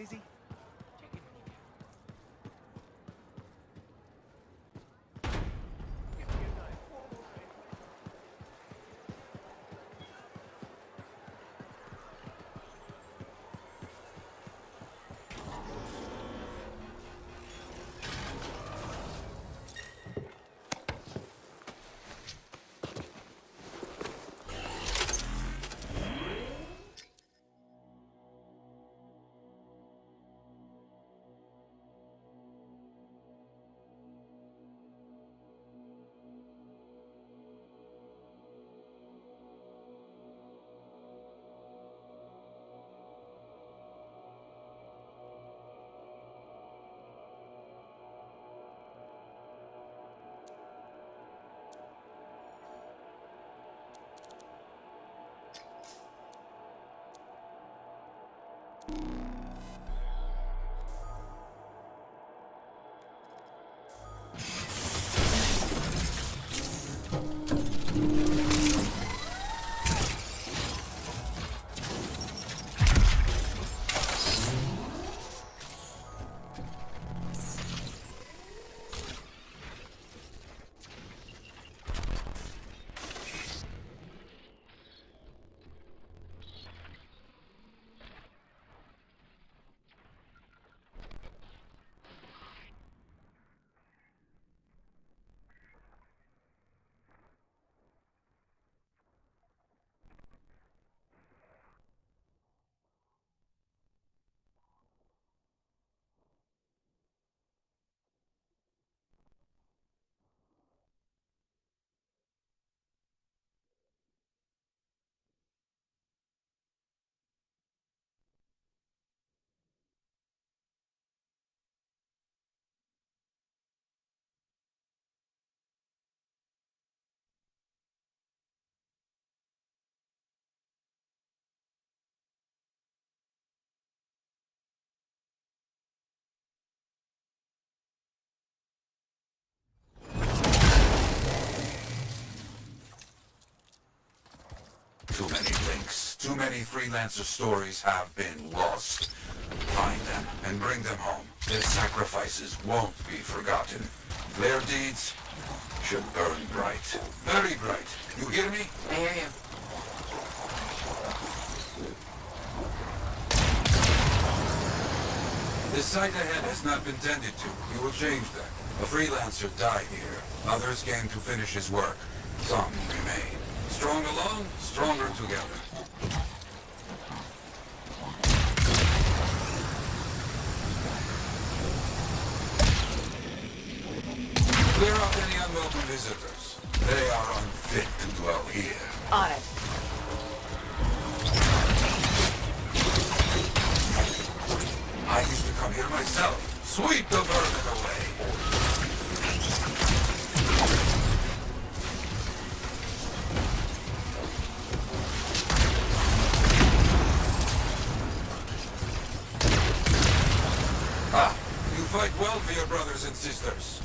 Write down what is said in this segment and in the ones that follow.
easy. Check it when you can. Give me a knife. Too many links, too many freelancer stories have been lost. Find them and bring them home. Their sacrifices won't be forgotten. Their deeds should burn bright. Very bright. You hear me? I hear you. The site ahead has not been tended to. We will change that. A freelancer died here. Others came to finish his work. Some remain. Strong alone, stronger together. Clear out any unwelcome visitors. They are unfit to dwell here. On it. I used to come here myself. Sweep the vermin away. You fight well for your brothers and sisters.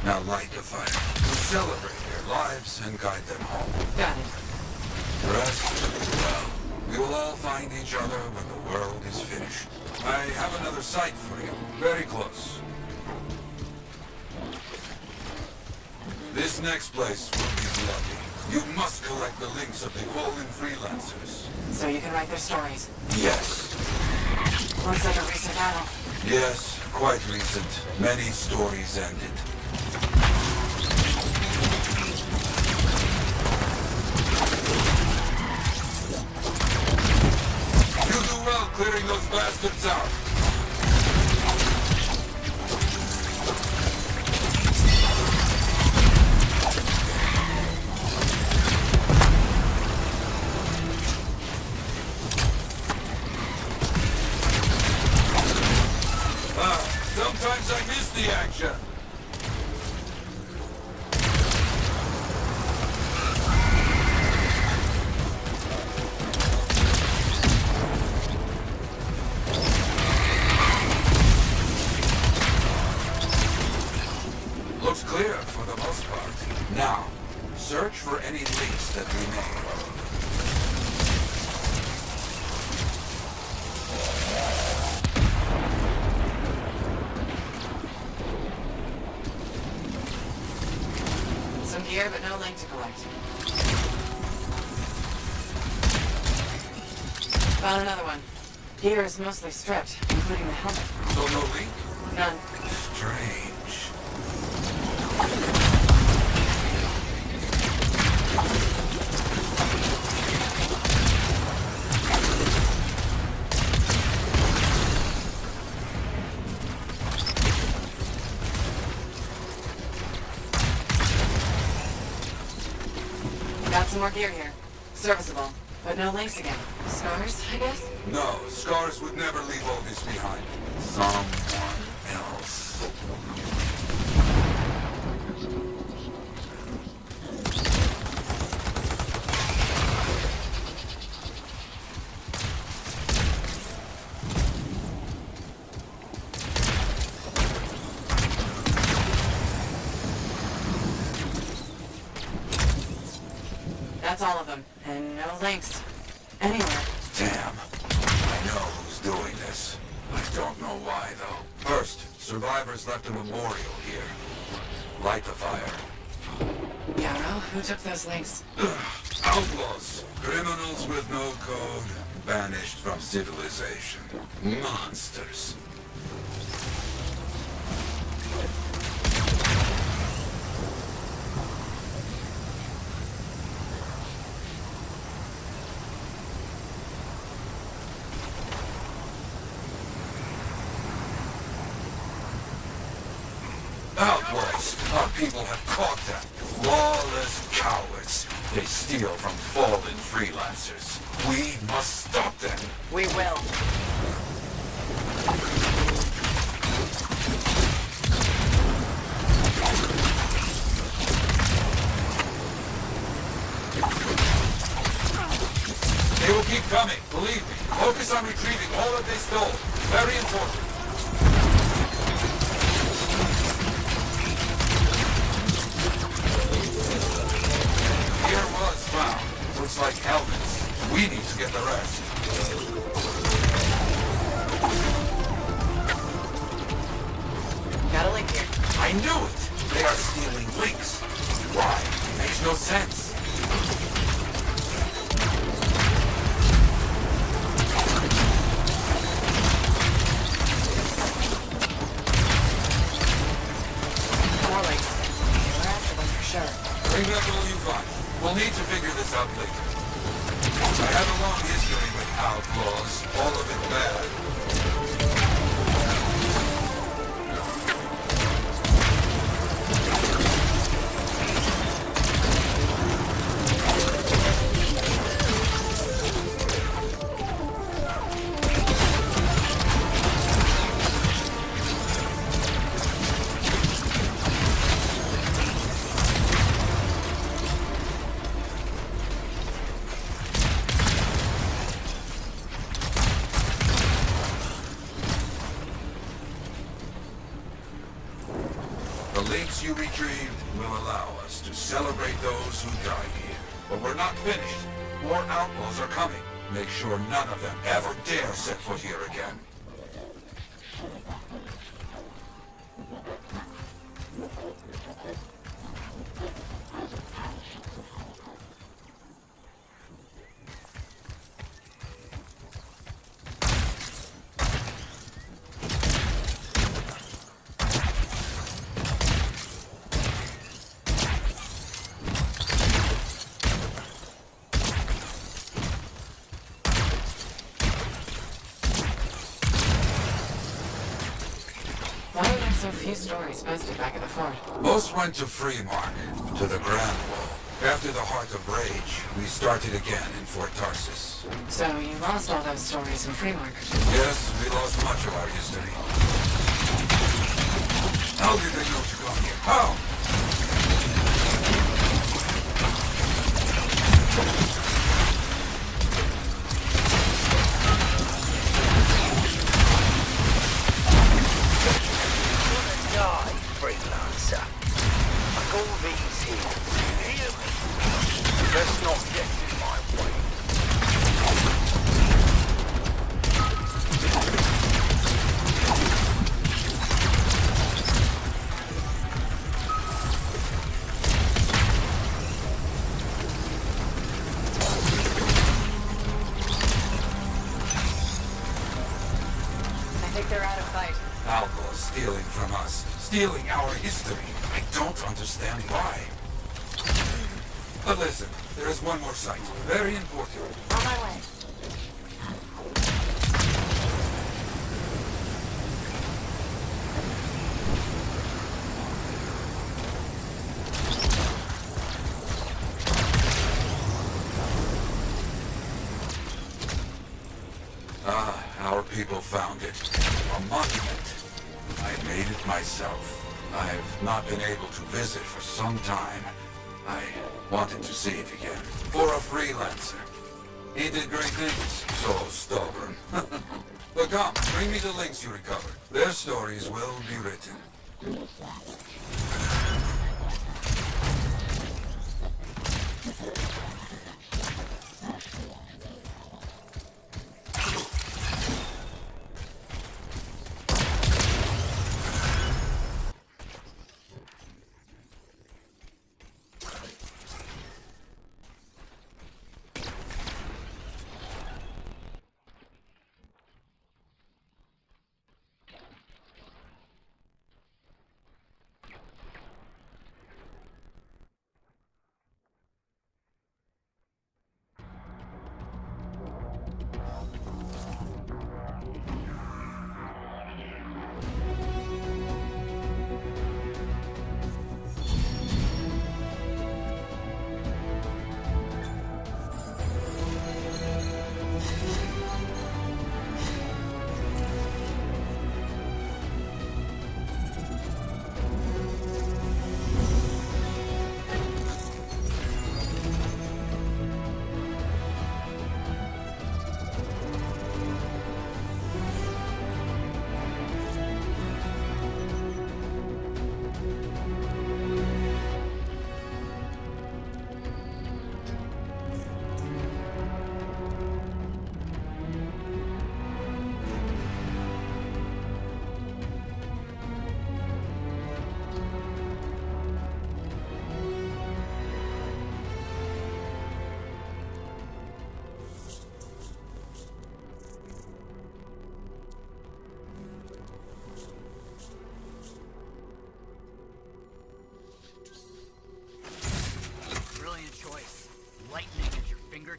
Now light the fire to celebrate their lives and guide them home. find each other when the world is finished. I have another site for you, very close. This next place will be bloody. You must collect the links of the fallen freelancers. So you can write their stories. Yes. Looks like a recent battle. Yes, quite recent. Many stories ended. You do well clearing those bastards out. Sometimes I miss the action. Looks clear for the most part. Now, search for any leaks that remain. Some gear, but no link to collect. Found another one. Gear is mostly stripped, including the helmet. So no link? None. Strange. Got some more gear here. Serviceable, but no links again. Scars, I guess? No, Scars would never leave all this behind. Someone else. That's all of them. And no links. Anywhere. Damn. I know who's doing this. I don't know why, though. First, survivors left a memorial here. Light the fire. Yarrow, who took those links? Outlaws. Criminals with no code. Banished from civilization. Monsters. Outlaws! Our people have caught them. Lawless cowards. They steal from fallen freelancers. We must stop them. We will. They will keep coming, believe me. Focus on retrieving all that they stole. Very important. Gear was found. Looks like helmets. We need to get the rest. Got a link here. I knew it! They are stealing links. Why? Makes no sense. More links. We're after them for sure. Bring up all you find. We'll need to figure this out later. I have a long history with outlaws, all of it bad. The links you retrieved will allow us to celebrate those who died here. But we're not finished. More outlaws are coming. Make sure none of them ever dare set foot here again. Why are there so few stories posted back at the fort? Most went to Freemark, to the Grand Wall. After the Heart of Rage, we started again in Fort Tarsus. So you lost all those stories in Freemark. Yes, we lost much of our history. How did they know to come here? How? Die, freelancer. Like all these here. You hear me? Let's not get in my way. I think they're out of sight. Outlaws stealing from us, stealing our history. I don't understand why. But listen, there is one more site, very important. On my way. Our people found it. A monument. I made it myself. I've not been able to visit for some time. I wanted to see it again. For a freelancer. He did great things. So stubborn. But come, bring me the links you recovered. Their stories will be written.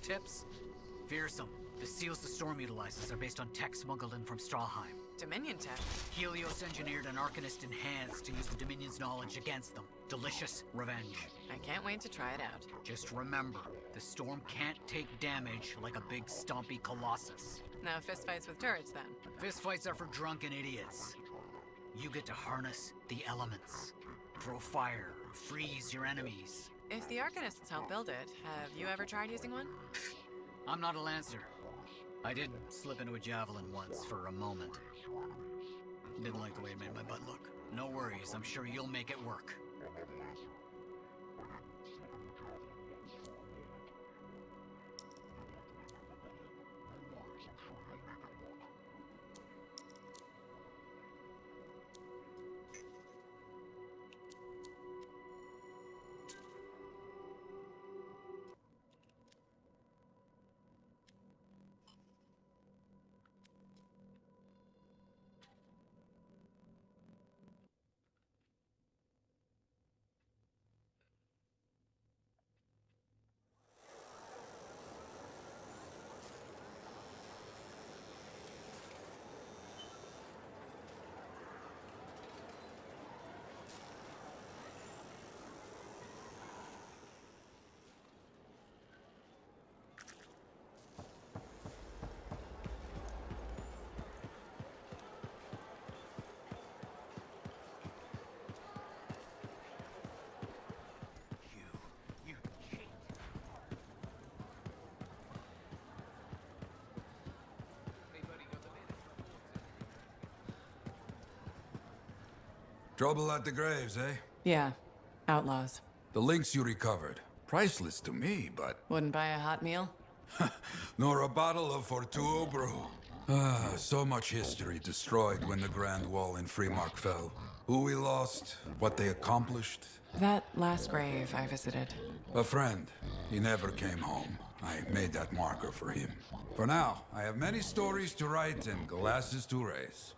Tips? Fearsome. The seals the storm utilizes are based on tech smuggled in from Strahlheim. Dominion tech. Helios engineered an Arcanist enhanced to use the Dominion's knowledge against them. Delicious revenge. I can't wait to try it out. Just remember, the storm can't take damage like a big stompy colossus. No fistfights with turrets, then. Fistfights are for drunken idiots. You get to harness the elements. Throw fire, freeze your enemies. If the Arcanists help build it, have you ever tried using one? I'm not a Lancer. I did slip into a javelin once for a moment. Didn't like the way it made my butt look. No worries, I'm sure you'll make it work. Trouble at the graves, eh? Yeah. Outlaws. The links you recovered. Priceless to me, but... Wouldn't buy a hot meal? nor a bottle of Fortuo brew. Ah, so much history destroyed when the Grand Wall in Freemark fell. Who we lost, what they accomplished. That last grave I visited. A friend. He never came home. I made that marker for him. For now, I have many stories to write and glasses to raise.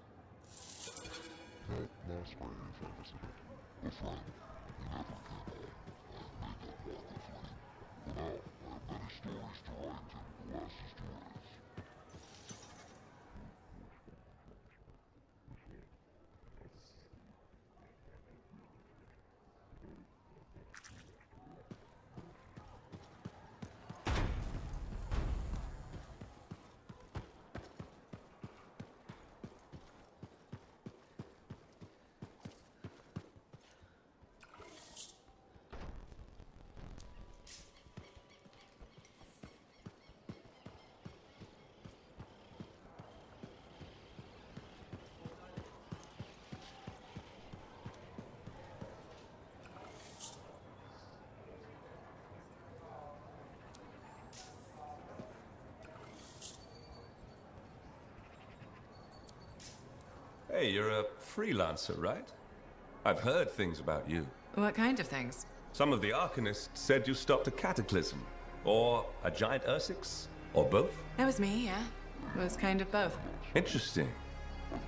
Hey, you're a freelancer, right? I've heard things about you. What kind of things? Some of the Arcanists said you stopped a cataclysm, or a giant Ursix, or both. That was me, yeah. It was kind of both. Interesting.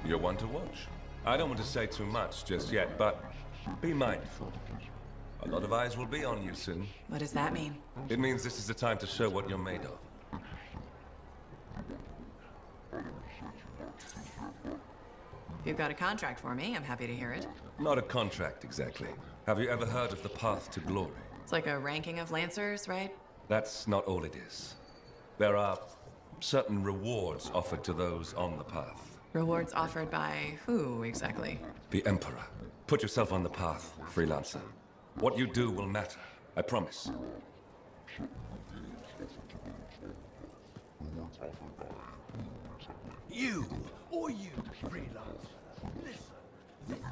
You're one to watch. I don't want to say too much just yet, but be mindful. A lot of eyes will be on you soon. What does that mean? It means this is the time to show what you're made of. If you've got a contract for me, I'm happy to hear it. Not a contract, exactly. Have you ever heard of the path to glory? It's like a ranking of Lancers, right? That's not all it is. There are certain rewards offered to those on the path. Rewards offered by who, exactly? The Emperor. Put yourself on the path, freelancer. What you do will matter, I promise. You, or you, freelance. Listen, this is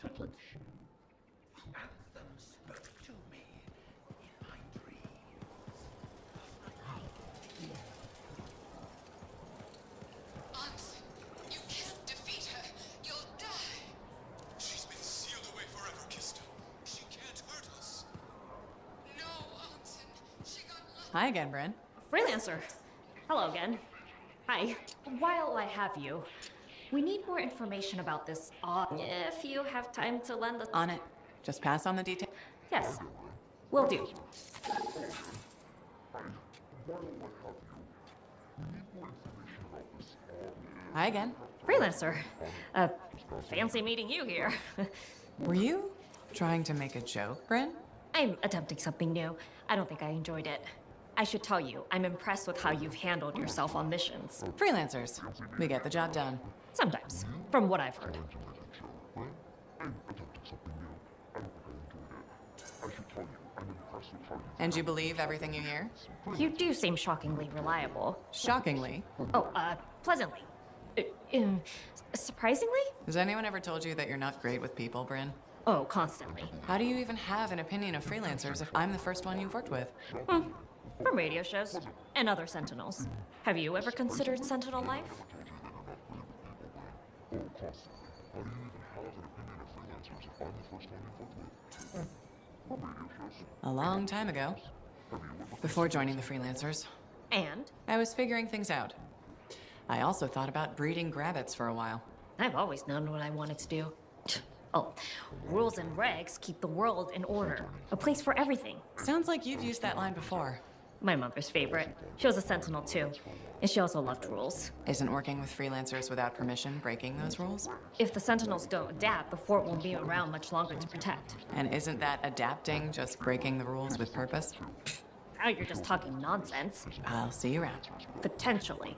important. Anthem spoke to me in my dreams. Anthem, you can't defeat her. You'll die. She's been sealed away forever, Kista. She can't hurt us. No, Anthem. She got lost. Hi again, Bryn. Freelancer. Hello again. Hi. While I have you, we need more information about this. If you have time to lend a... On it. Just pass on the details. Yes. Will do. Hi again. Freelancer. Fancy meeting you here. Were you trying to make a joke, Bryn? I'm attempting something new. I don't think I enjoyed it. I should tell you, I'm impressed with how you've handled yourself on missions. Freelancers. We get the job done. Sometimes, from what I've heard. And you believe everything you hear? You do seem shockingly reliable. Shockingly. Oh, pleasantly. Surprisingly? Has anyone ever told you that you're not great with people, Bryn? Oh, constantly. How do you even have an opinion of freelancers if I'm the first one you've worked with? From radio shows and other Sentinels. Have you ever considered Sentinel life? A long time ago. Before joining the freelancers, And I was figuring things out. I also thought about breeding grabbits for a while. I've always known what I wanted to do. Oh, rules and regs keep the world in order. A place for everything. Sounds like you've used that line before. My mother's favorite. She was a Sentinel too. And she also loved rules. Isn't working with freelancers without permission breaking those rules? If the Sentinels don't adapt, the fort won't be around much longer to protect. And isn't that adapting just breaking the rules with purpose? Now you're just talking nonsense. I'll see you around. Potentially.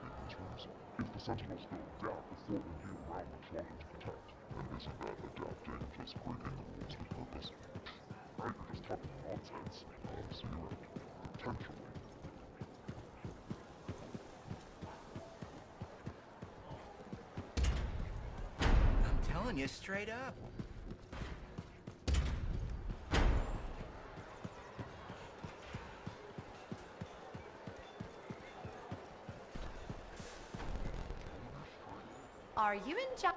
I'm telling you straight up. Are you in charge?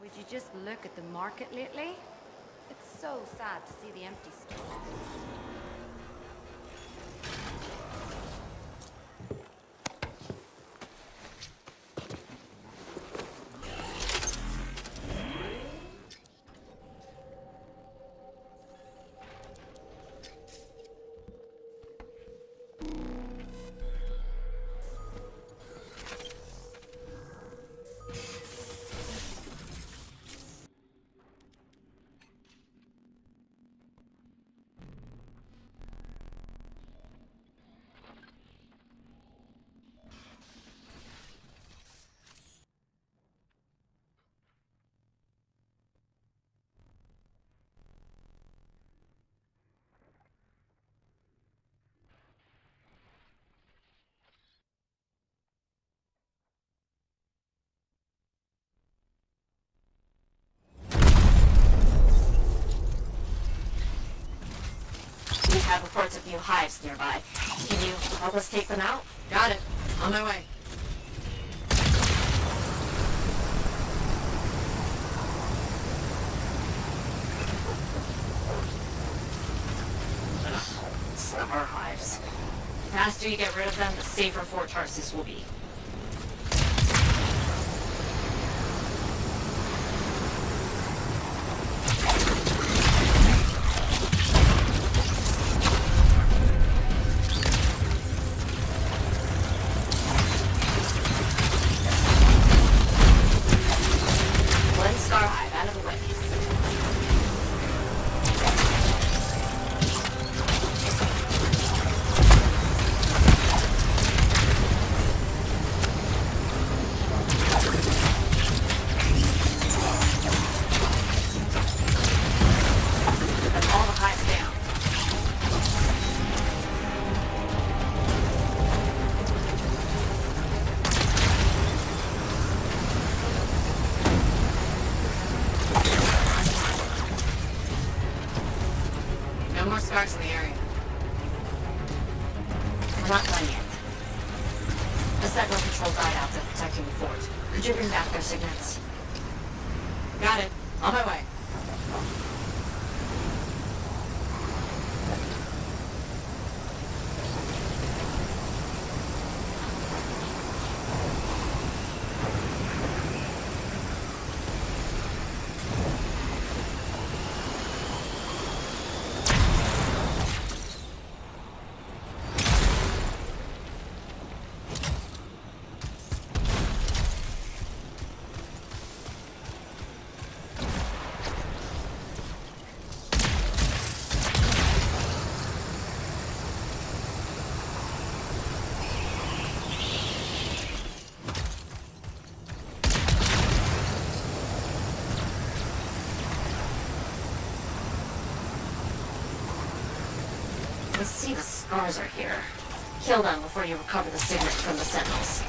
Would you just look at the market lately? It's so sad to see the empty store. We have reports of new hives nearby. Can you help us take them out? Got it. On my way. Summer hives. The faster you get rid of them, the safer Fort Tarsus will be. One star hive out of the way. guards in the area. We're not done yet. The Sentinel Patrol died after protecting the fort. Could you bring back their signets? Got it. On my way. I see the scars are here. Kill them before you recover the signet from the Sentinels.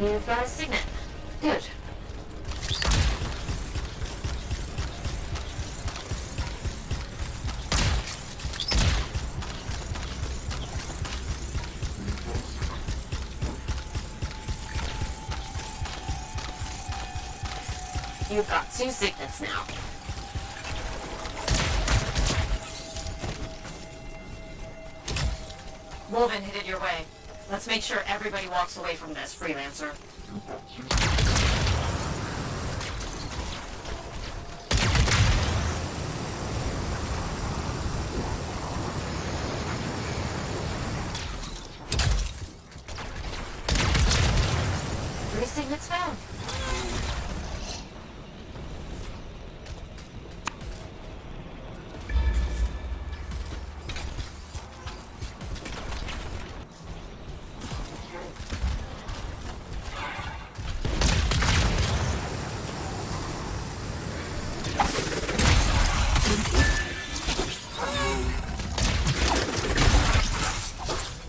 You've got a signet. Good. You've got 2 signets now. Wolven headed your way. Let's make sure everybody walks away from this, Freelancer. Three signets found.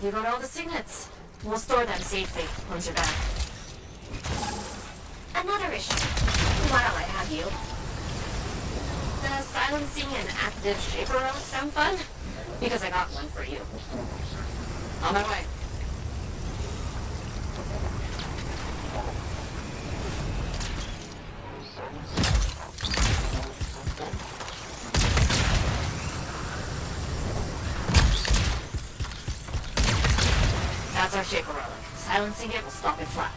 You got all the signets. We'll store them safely once you're back. Another issue. While I have you. Does silencing an active shaper relic sound fun? Because I got one for you. On my way. That's our shaper relic. Silencing it will stop it flat.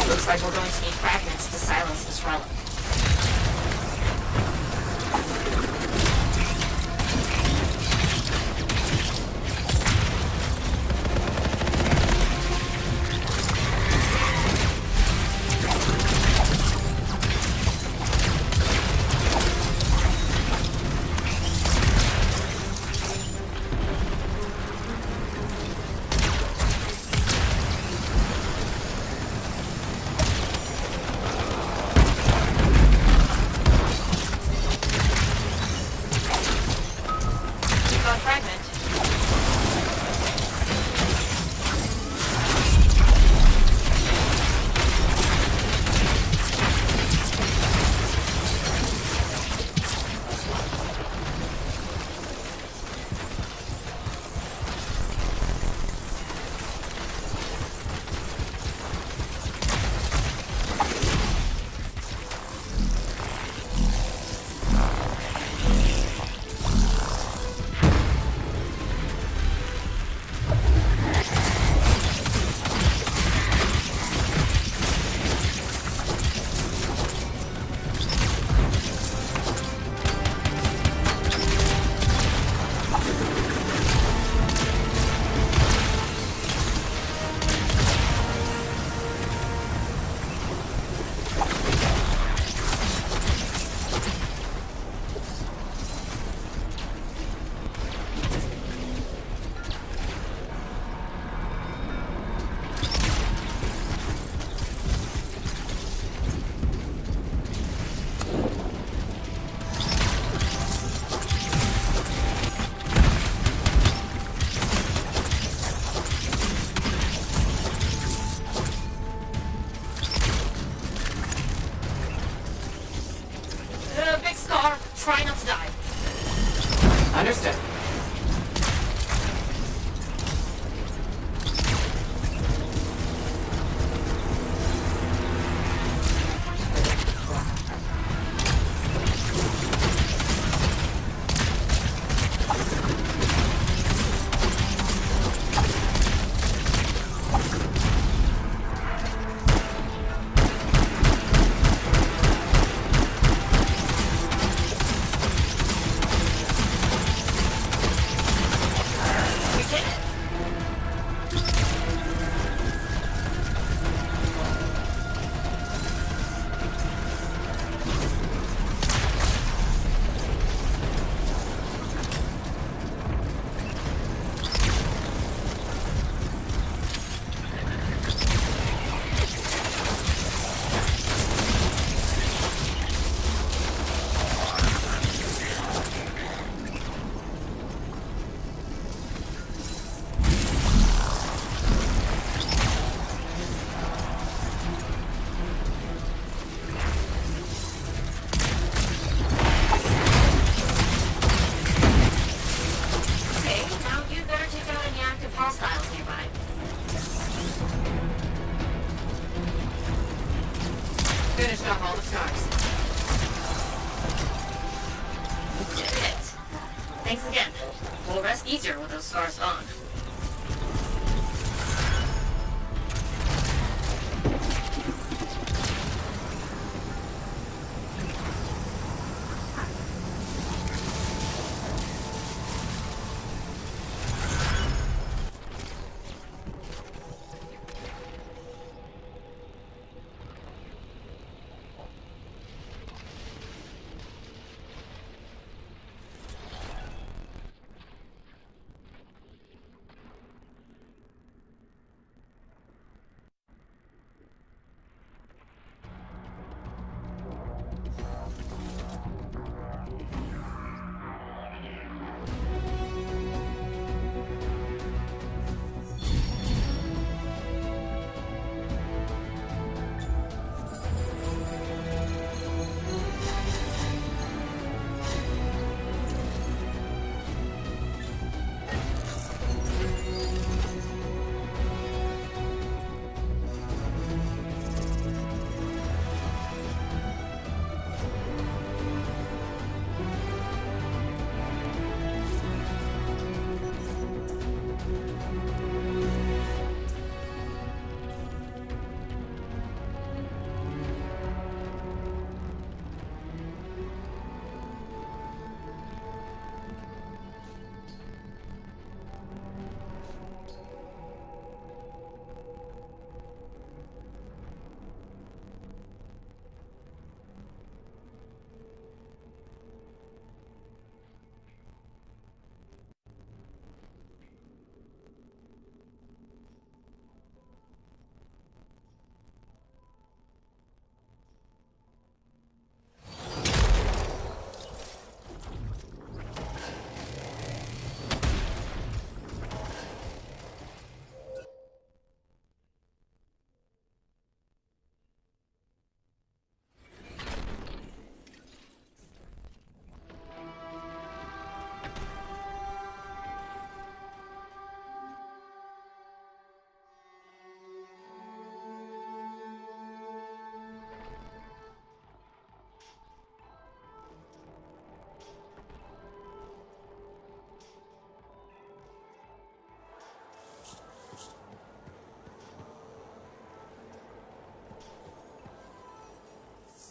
Looks like we're going to need fragments to silence this relic. Understood. Finished off all the stars. Did it. Thanks again. We'll rest easier with those scars on.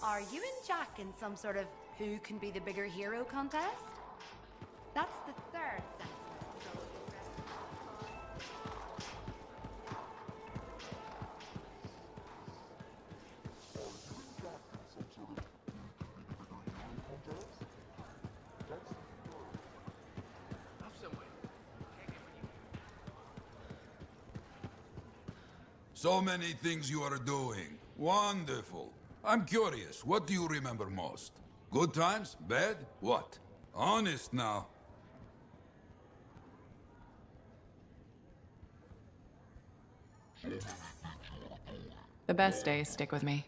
Are you and Jack in some sort of who can be the bigger hero contest? That's the third sentence. So many things you are doing. Wonderful. I'm curious, what do you remember most? Good times? Bad? What? Honest now. The best days stick with me.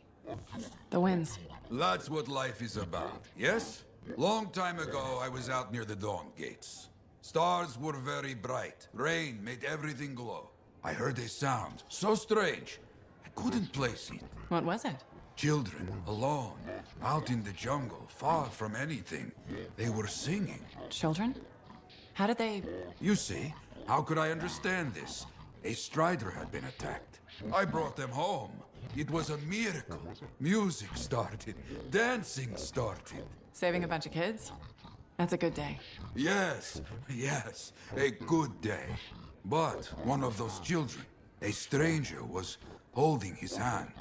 The wins. That's what life is about, yes? Long time ago, I was out near the Dawn Gates. Stars were very bright. Rain made everything glow. I heard a sound, so strange. I couldn't place it. What was it? Children, alone, out in the jungle, far from anything. They were singing. Children? How did they... You see, how could I understand this? A strider had been attacked. I brought them home. It was a miracle. Music started. Dancing started. Saving a bunch of kids? That's a good day. Yes, yes, a good day. But one of those children, a stranger, was holding his hand.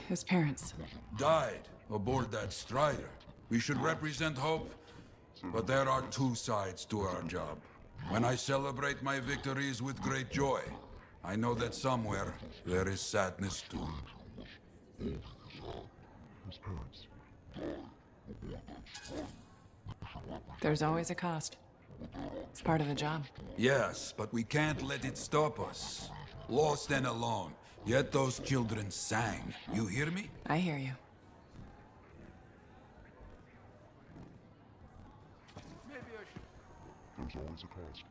His parents. Died aboard that strider. We should represent hope, but there are two sides to our job. When I celebrate my victories with great joy, I know that somewhere there is sadness too. There's always a cost. It's part of the job. Yes, but we can't let it stop us. Lost and alone, yet those children sang. You hear me? I hear you. There's always a cost.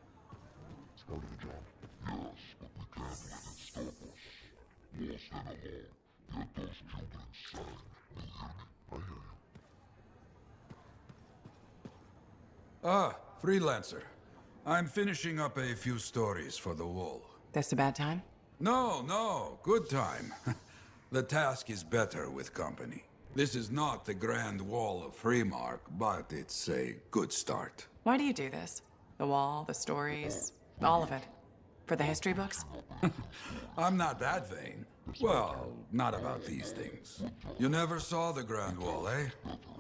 It's part of the job. Yes, but we can't let it stop us. Lost and alone, yet those children sang. You hear me? I hear you. Ah, freelancer. I'm finishing up a few stories for the wall. This a bad time? No, good time. The task is better with company. This is not the grand wall of Freemark, but it's a good start. Why do you do this? The wall, the stories, all of it. For the history books? I'm not that vain. Well, not about these things. You never saw the Grand Wall, eh?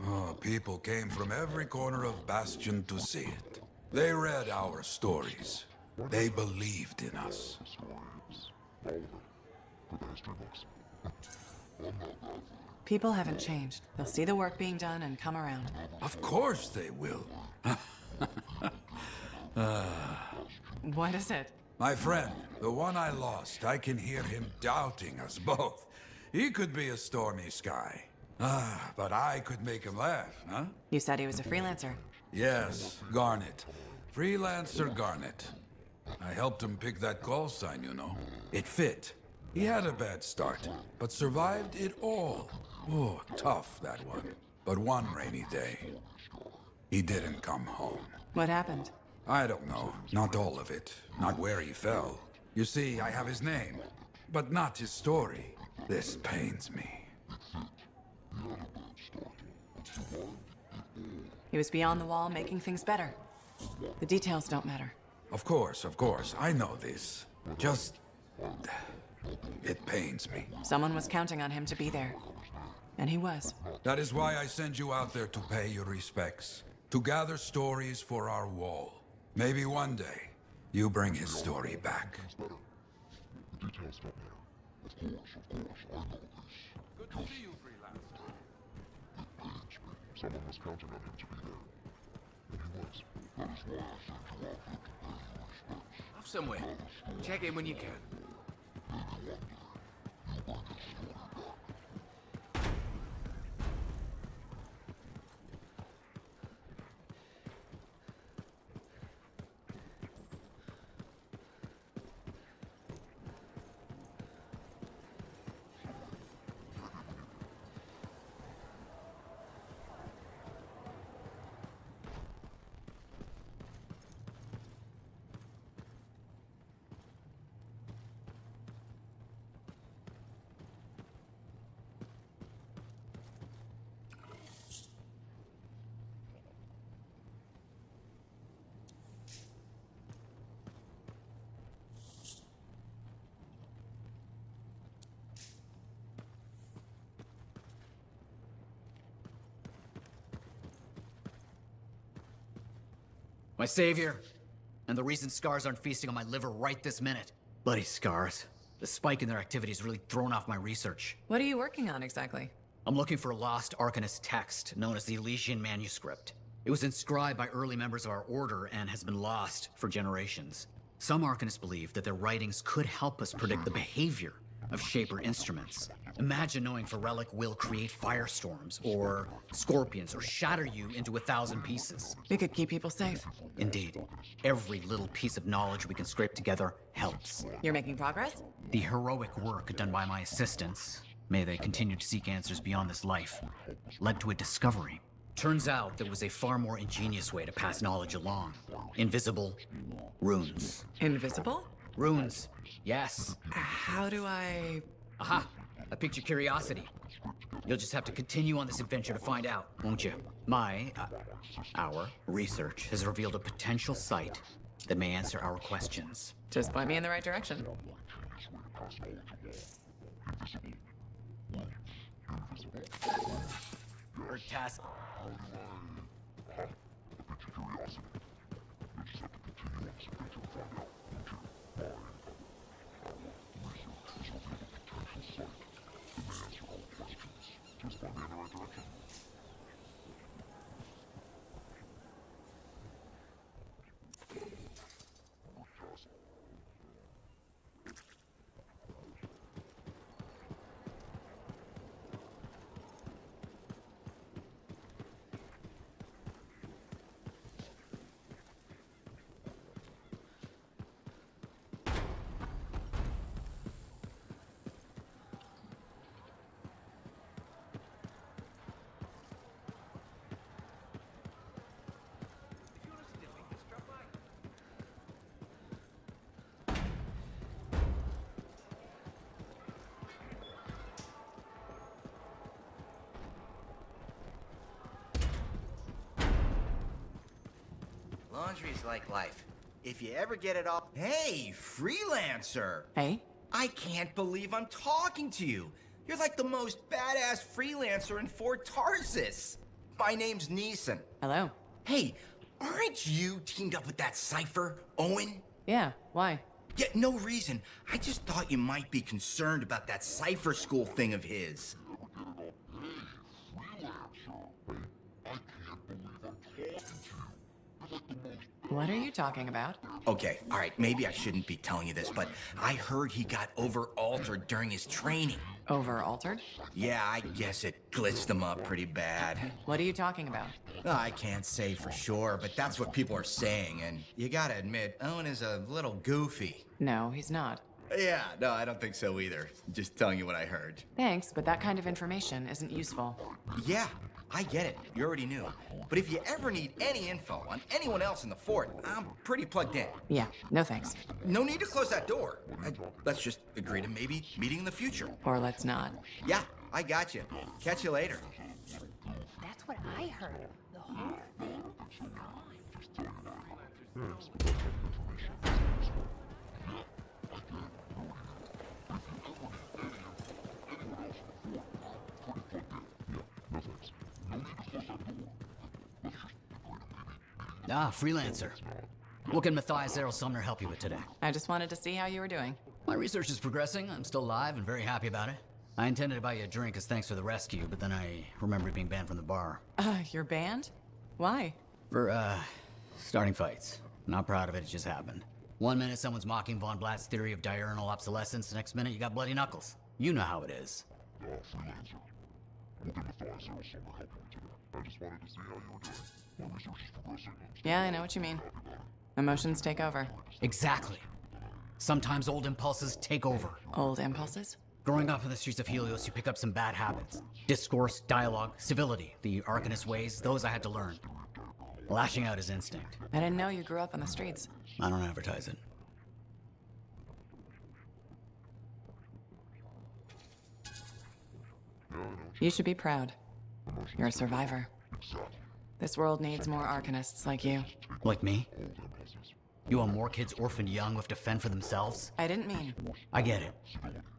Oh, people came from every corner of Bastion to see it. They read our stories. They believed in us. All of it. For the history books. People haven't changed. They'll see the work being done and come around. Of course they will. What is it? My friend, the one I lost, I can hear him doubting us both. He could be a stormy sky. But I could make him laugh, huh? You said he was a freelancer. Yes, Garnet. Freelancer Garnet. I helped him pick that call sign, you know. It fit. He had a bad start, but survived it all. Oh, tough, that one. But one rainy day, he didn't come home. What happened? I don't know. Not all of it. Not where he fell. You see, I have his name, but not his story. This pains me. He was beyond the wall, making things better. The details don't matter. Of course. I know this. Just... it pains me. Someone was counting on him to be there. And he was. That is why I send you out there to pay your respects. To gather stories for our wall. Maybe one day, you bring his story back. The details don't matter. Of course, I know this. Good to see you, freelancer. It pains me. Someone was counting on him to be there. And he was. That is why I sent you out there to pay your respects. Off somewhere. Check in when you can. Maybe one day, you bring his story back. My savior, and the reason scars aren't feasting on my liver right this minute. Bloody scars. The spike in their activity has really thrown off my research. What are you working on exactly? I'm looking for a lost Arcanist text known as the Elysian Manuscript. It was inscribed by early members of our order and has been lost for generations. Some Arcanists believe that their writings could help us predict the behavior of shaper instruments. Imagine knowing Forelic will create firestorms, or scorpions, or shatter you into 1,000 pieces. We could keep people safe. Indeed. Every little piece of knowledge we can scrape together helps. You're making progress? The heroic work done by my assistants, may they continue to seek answers beyond this life, led to a discovery. Turns out there was a far more ingenious way to pass knowledge along. Invisible runes. Invisible? Runes, yes. How do I... Aha! I piqued your curiosity. You'll just have to continue on this adventure to find out, won't you? Our research has revealed a potential site that may answer our questions. Just point me in the right direction. Or task. Laundry's like life. If you ever get it all... Hey, freelancer! Hey? I can't believe I'm talking to you. You're like the most badass freelancer in Fort Tarsus. My name's Neeson. Hello. Hey, aren't you teamed up with that Cypher, Owen? Yeah, why? Yeah, no reason. I just thought you might be concerned about that Cypher school thing of his. What are you talking about? Okay, all right, maybe I shouldn't be telling you this, but I heard he got over-altered during his training. Over-altered? Yeah, I guess it glitched him up pretty bad. What are you talking about? I can't say for sure, but that's what people are saying, and you gotta admit, Owen is a little goofy. No, he's not. Yeah, no, I don't think so either. Just telling you what I heard. Thanks, but that kind of information isn't useful. Yeah, I get it. You already knew. But if you ever need any info on anyone else in the fort, I'm pretty plugged in. Yeah, no thanks. No need to close that door. Let's just agree to maybe meeting in the future. Or let's not. Yeah, I got you. Catch you later. That's what I heard. The whole thing is gone. Ah, freelancer. What can Matthias Errol Sumner help you with today? I just wanted to see how you were doing. My research is progressing. I'm still alive and very happy about it. I intended to buy you a drink as thanks for the rescue, but then I remembered being banned from the bar. You're banned? Why? For, starting fights. Not proud of it, it just happened. 1 minute someone's mocking Von Blatt's theory of diurnal obsolescence, the next minute you got bloody knuckles. You know how it is. Freelancer. What can Matthias Errol Sumner help you with today? I just wanted to see how you were doing. My research is progressing. Yeah, I know what you mean. Emotions take over. Exactly. Sometimes old impulses take over. Old impulses? Growing up in the streets of Helios, you pick up some bad habits. Discourse, dialogue, civility, the Arcanist ways, those I had to learn. Lashing out is instinct. I didn't know you grew up on the streets. I don't advertise it. You should be proud. You're a survivor. This world needs more Arcanists like you. Like me? You want more kids orphaned young who have to fend for themselves? I didn't mean. I get it.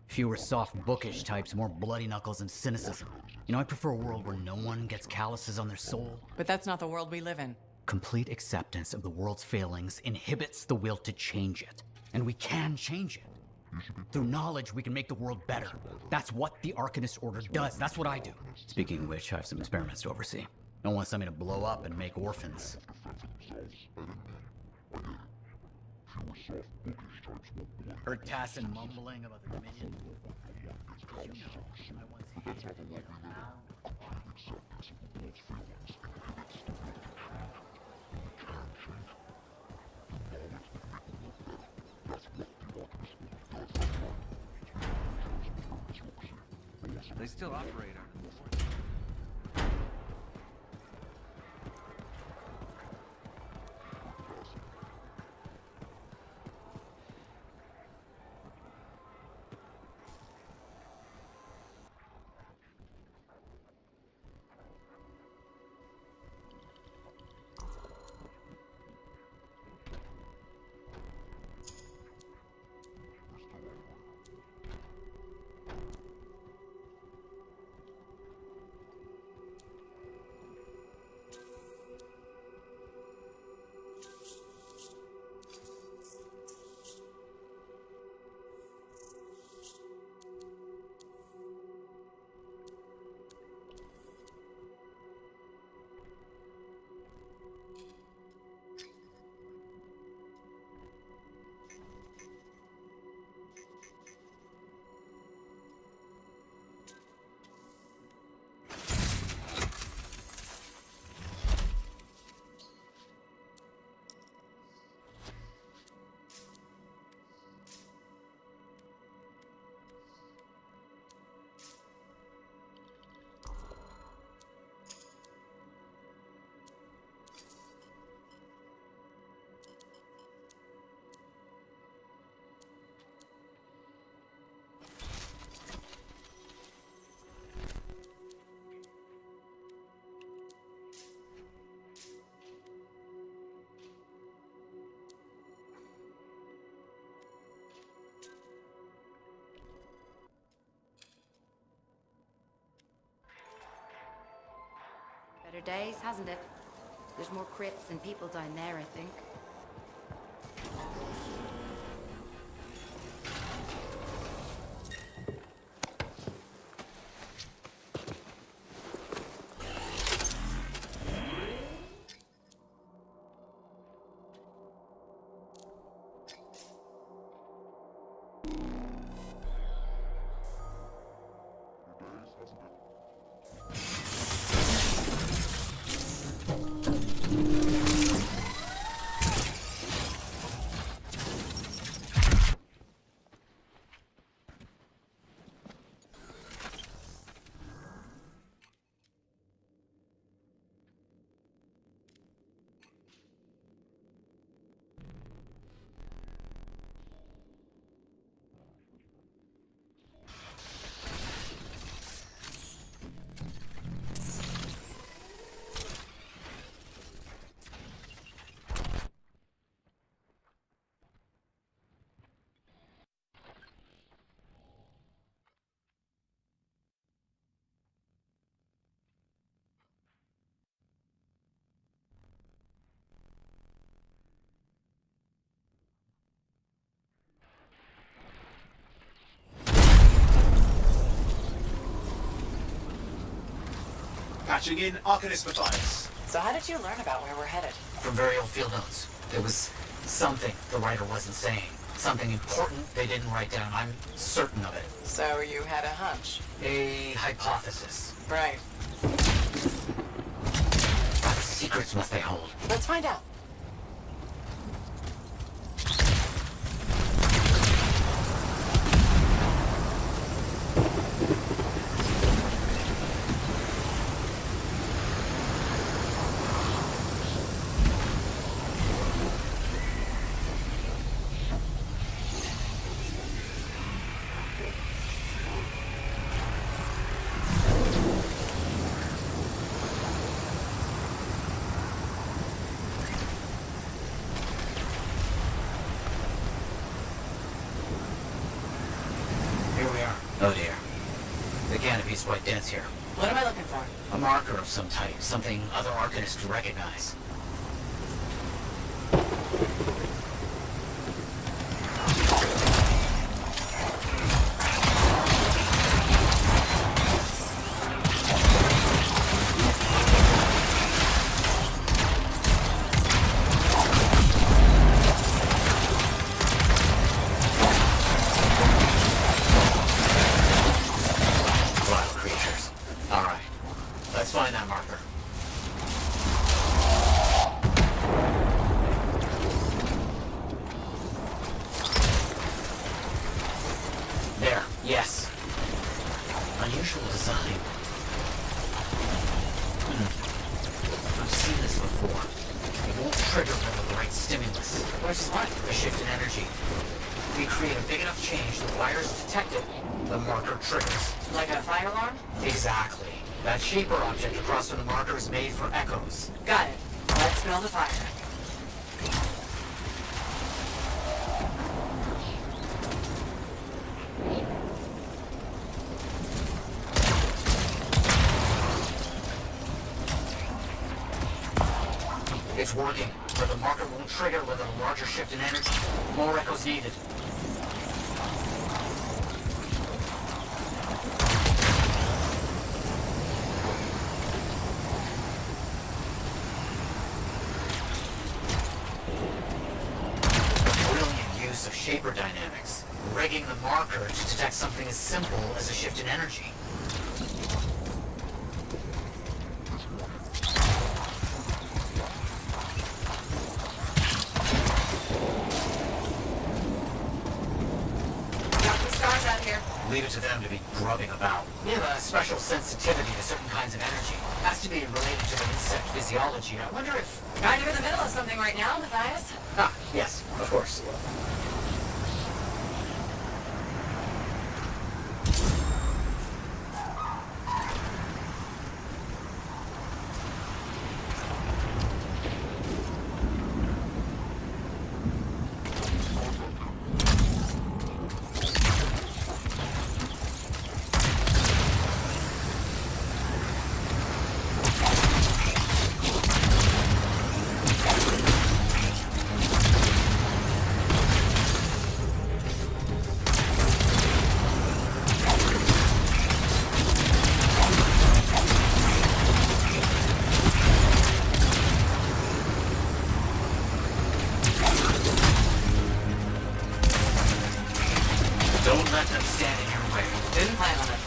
Fewer soft, bookish types, more bloody knuckles and cynicism. You know, I prefer a world where no one gets calluses on their soul. But that's not the world we live in. Complete acceptance of the world's failings inhibits the will to change it. And we can change it. Through knowledge, we can make the world better. That's what the Arcanist Order does. That's what I do. Speaking of which, I have some experiments to oversee. Don't want something to blow up and make orphans. Heard Tassin mumbling about the Dominion. You know, I once hated the They still operate under the board. Better days, hasn't it? There's more crits than people down there, I think. Patching in Arcanist Matthias. So how did you learn about where we're headed? From very old field notes. There was something the writer wasn't saying. Something important they didn't write down. I'm certain of it. So you had a hunch? A hypothesis. Right. What secrets must they hold? Let's find out. Oh dear. The canopy's quite dense here. What am I looking for? A marker of some type. Something other Arcanists could recognize. before. It won't trigger with the right stimulus. Which is what? A shift in energy. We create a big enough change, the wires detect it, the marker triggers. Like a fire alarm? Exactly. That shaper object across from the marker is made for echoes. Got it. Let's build a fire. It's working, but the marker won't trigger with a larger shift in energy. More echoes needed. Brilliant use of shaper dynamics, rigging the marker to detect something as simple as a shift in energy. Leave it to them to be grubbing about. We have a special sensitivity to certain kinds of energy. Has to be related to the insect physiology. I wonder if... Kind of in the middle of something right now, Matthias. Ah, yes, of course. Don't let them stand in your way. Didn't plan on it.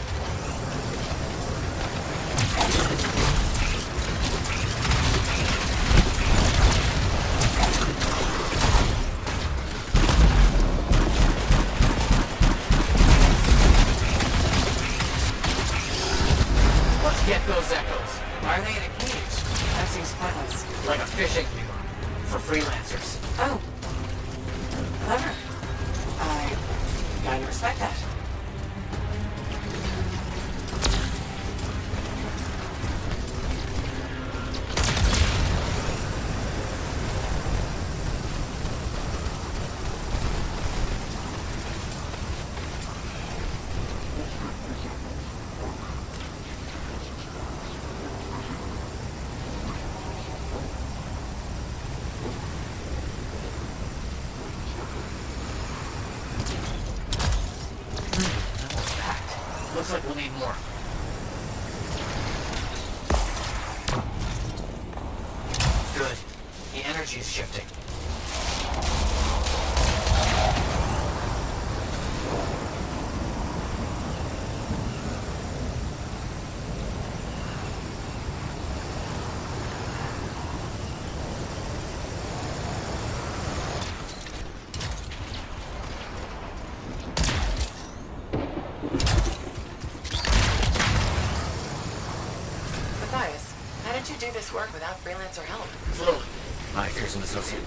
Let's get those echoes. Why are they in a cage? That seems pointless. Like a fishing lure for freelancers. Oh. Clever. I gotta respect that. Looks like we'll need more. Good. The energy is shifting. Matthias, how did you do this work without freelancer help? Slowly. My fearsome associate.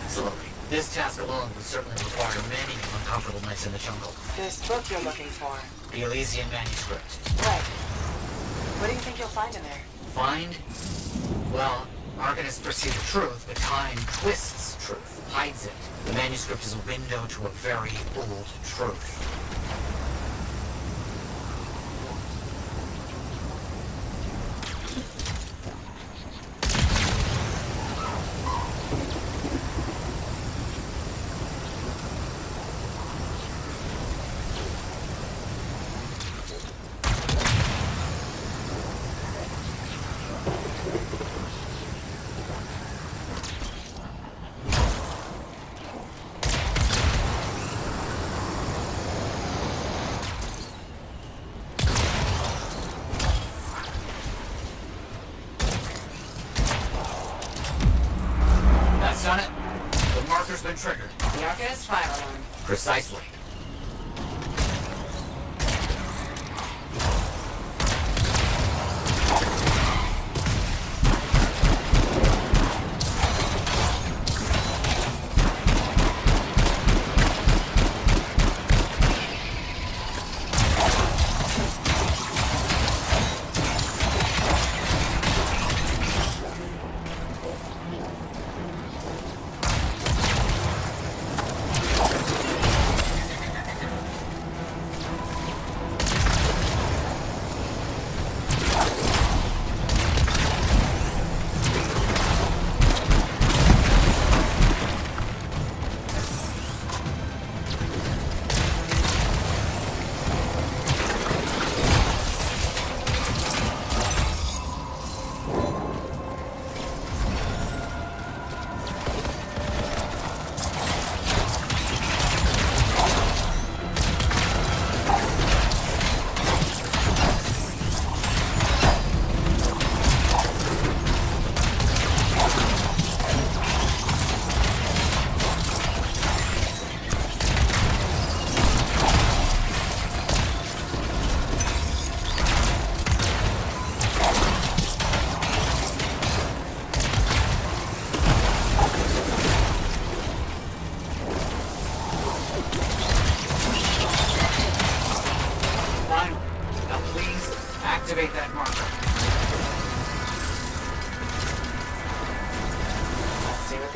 Slowly. This task alone would certainly require many uncomfortable nights in the jungle. This book you're looking for. The Elysian manuscript. Right. What do you think you'll find in there? Find? Well, Arcanists perceive the truth, but time twists truth, hides it. The manuscript is a window to a very old truth. Done it. The marker's been triggered. The Arcanist fire alarm. Precisely.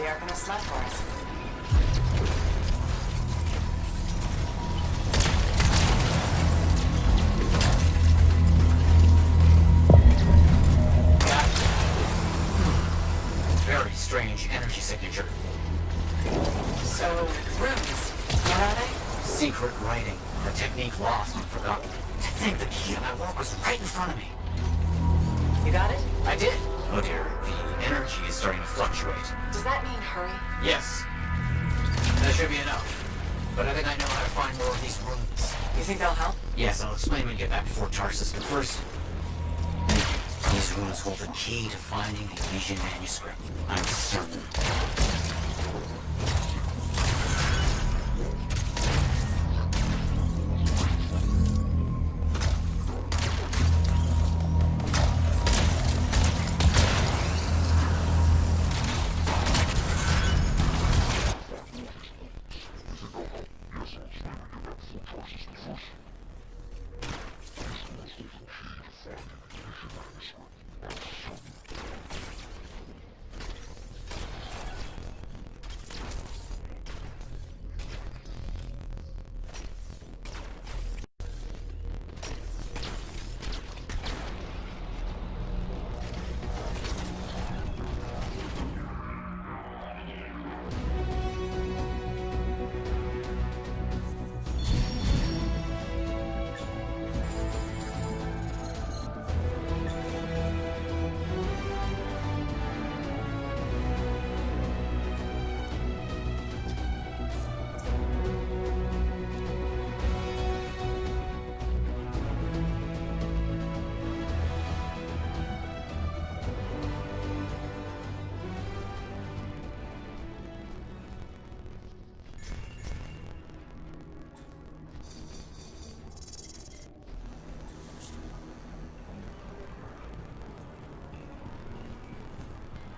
the Arcanist left for us. Very strange energy signature. So, runes. What are they? Secret writing. A technique lost and forgotten. To think the key to my work was right in front of me. You got it? I did. Oh dear, the energy is starting to fluctuate. Does that mean hurry? Yes. That should be enough. But I think I know how to find more of these runes. You think they'll help? Yes, I'll explain when we get back before Tarsus, but first... These runes hold the key to finding the Elysian manuscript. I'm certain.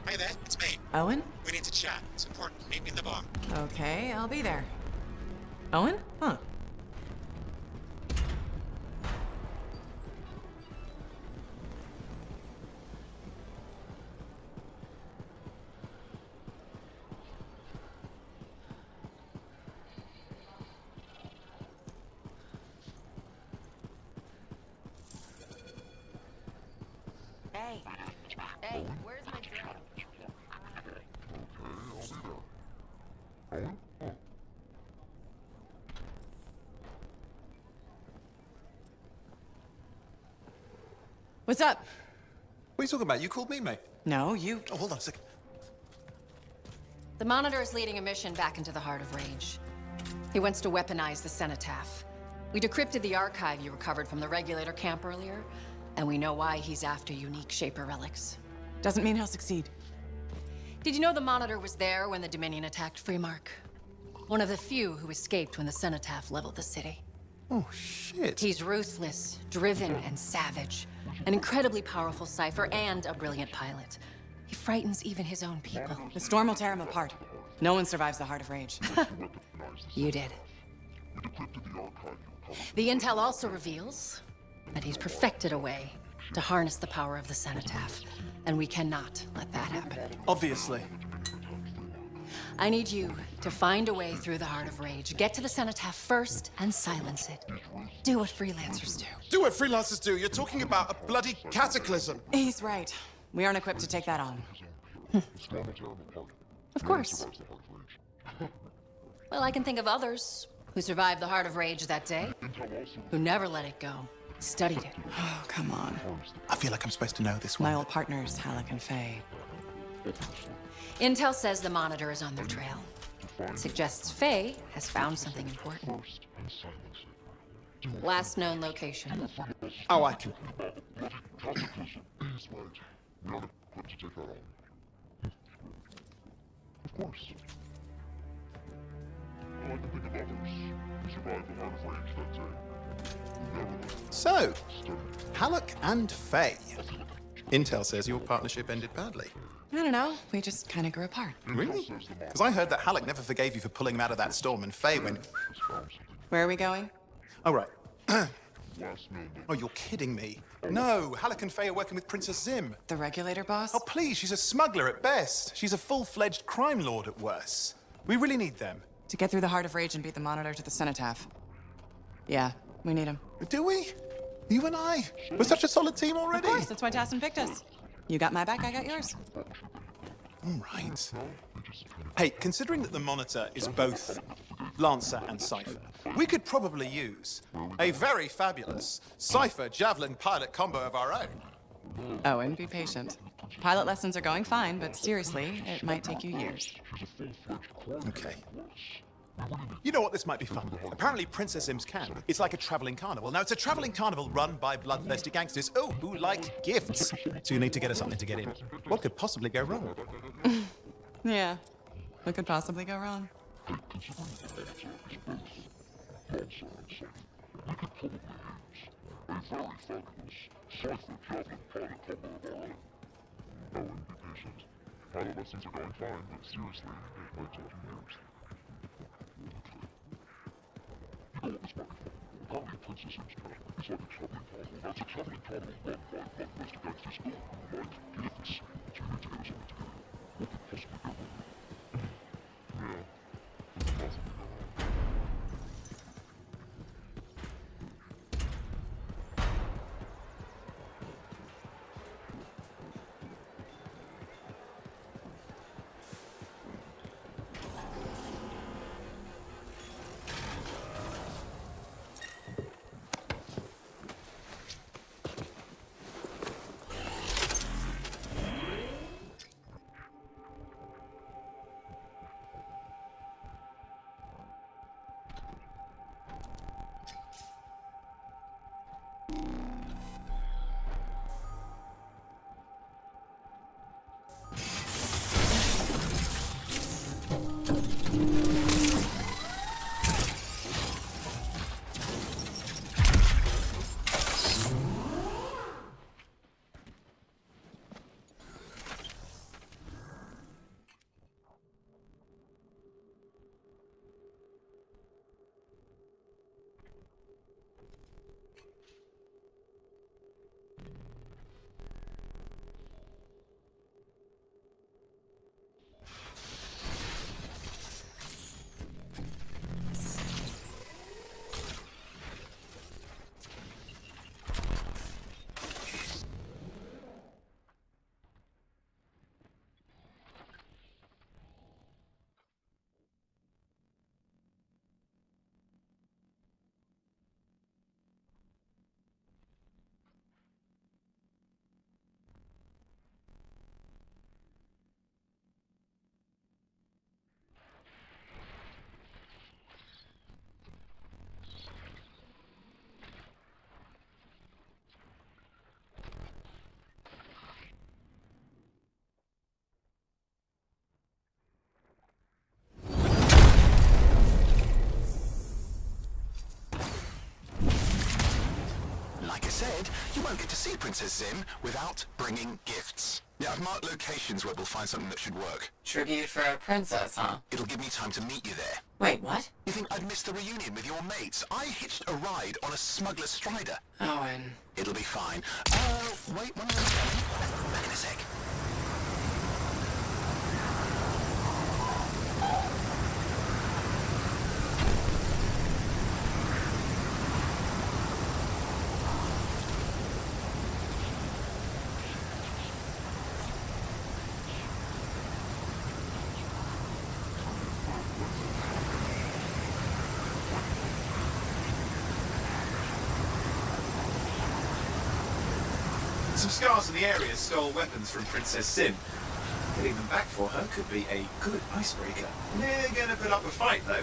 Hey there, it's me. Owen? We need to chat. It's important. Meet me in the bar. Okay, I'll be there. Owen? Huh. Hey. Hey, where's my drink? What's up? What are you talking about? You called me, mate. No, you... Oh, hold on a second. The Monitor is leading a mission back into the Heart of Rage. He wants to weaponize the Cenotaph. We decrypted the archive you recovered from the Regulator camp earlier, and we know why he's after unique Shaper relics. Doesn't mean he'll succeed. Did you know the Monitor was there when the Dominion attacked Freemark? One of the few who escaped when the Cenotaph leveled the city. Oh, shit. He's ruthless, driven, and savage. An incredibly powerful cipher and a brilliant pilot. He frightens even his own people. The storm will tear him apart. No one survives the Heart of Rage. You did. The intel also reveals that he's perfected a way to harness the power of the Cenotaph, and we cannot let that happen. Obviously. I need you to find a way through the Heart of Rage. Get to the Cenotaph first and silence it. Do what freelancers do. Do what freelancers do? You're talking about a bloody cataclysm. He's right. We aren't equipped to take that on. Of course. Well, I can think of others who survived the Heart of Rage that day, who never let it go, studied it. Oh, come on. I feel like I'm supposed to know this one. My old partners, Halleck and Faye. Intel says the Monitor is on their trail. It suggests Faye has found something important. Last known location. Oh, I can. Of course. I can think of others who survived the Heart of Rage that day. So, Halleck and Faye. Intel says your partnership ended badly. I don't know. We just kind of grew apart. Really? Because I heard that Halleck never forgave you for pulling him out of that storm, and Faye went... Where are we going? Oh, right. Oh, you're kidding me. No, Halleck and Faye are working with Princess Zim. The regulator boss? Oh, please, she's a smuggler at best. She's a full-fledged crime lord at worst. We really need them. To get through the Heart of Rage and beat the Monitor to the Cenotaph. Yeah, we need him. Do we? You and I? We're such a solid team already. Of course, that's why Tassin picked us. You got my back, I got yours. All right. Hey, considering that the Monitor is both Lancer and Cypher, we could probably use a very fabulous Cypher Javelin pilot combo of our own. Oh, and be patient. Pilot lessons are going fine, but seriously, it might take you years. Okay. You know what? This might be fun. Apparently, Princess Zim's camp is like a traveling carnival. Now, it's a traveling carnival run by bloodthirsty gangsters, who like gifts. So you need to get us something to get in. What could possibly go wrong? Yeah. What could possibly go wrong? Pilot lessons are going fine, but seriously, it might take you years. You know what this might be fun? Apparently Princess Zim's camp is like a traveling carnival. That's a traveling carnival run by bloodthirsty gangsters who like gifts. So you need to get us something to get in. What could possibly go wrong? Yeah, what could possibly go wrong? said, you won't get to see Princess Zim without bringing gifts. Yeah, I've marked locations where we'll find something that should work. Tribute for a princess, huh? It'll give me time to meet you there. Wait, what? You think I'd miss the reunion with your mates? I hitched a ride on a smuggler strider. Owen. It'll be fine. Wait, one minute. Back in a sec. Some scars in the area stole weapons from Princess Zim. Getting them back for her could be a good icebreaker. They're gonna put up a fight, though.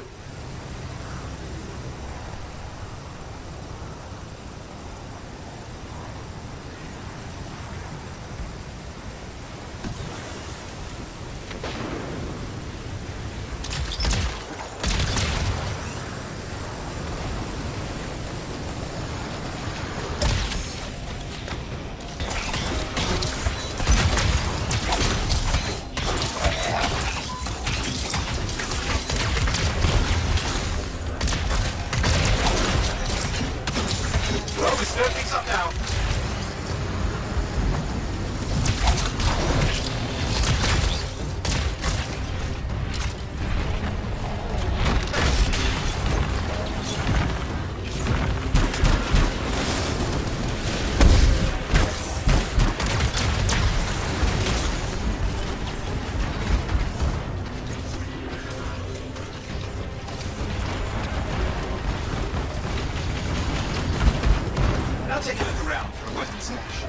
stash.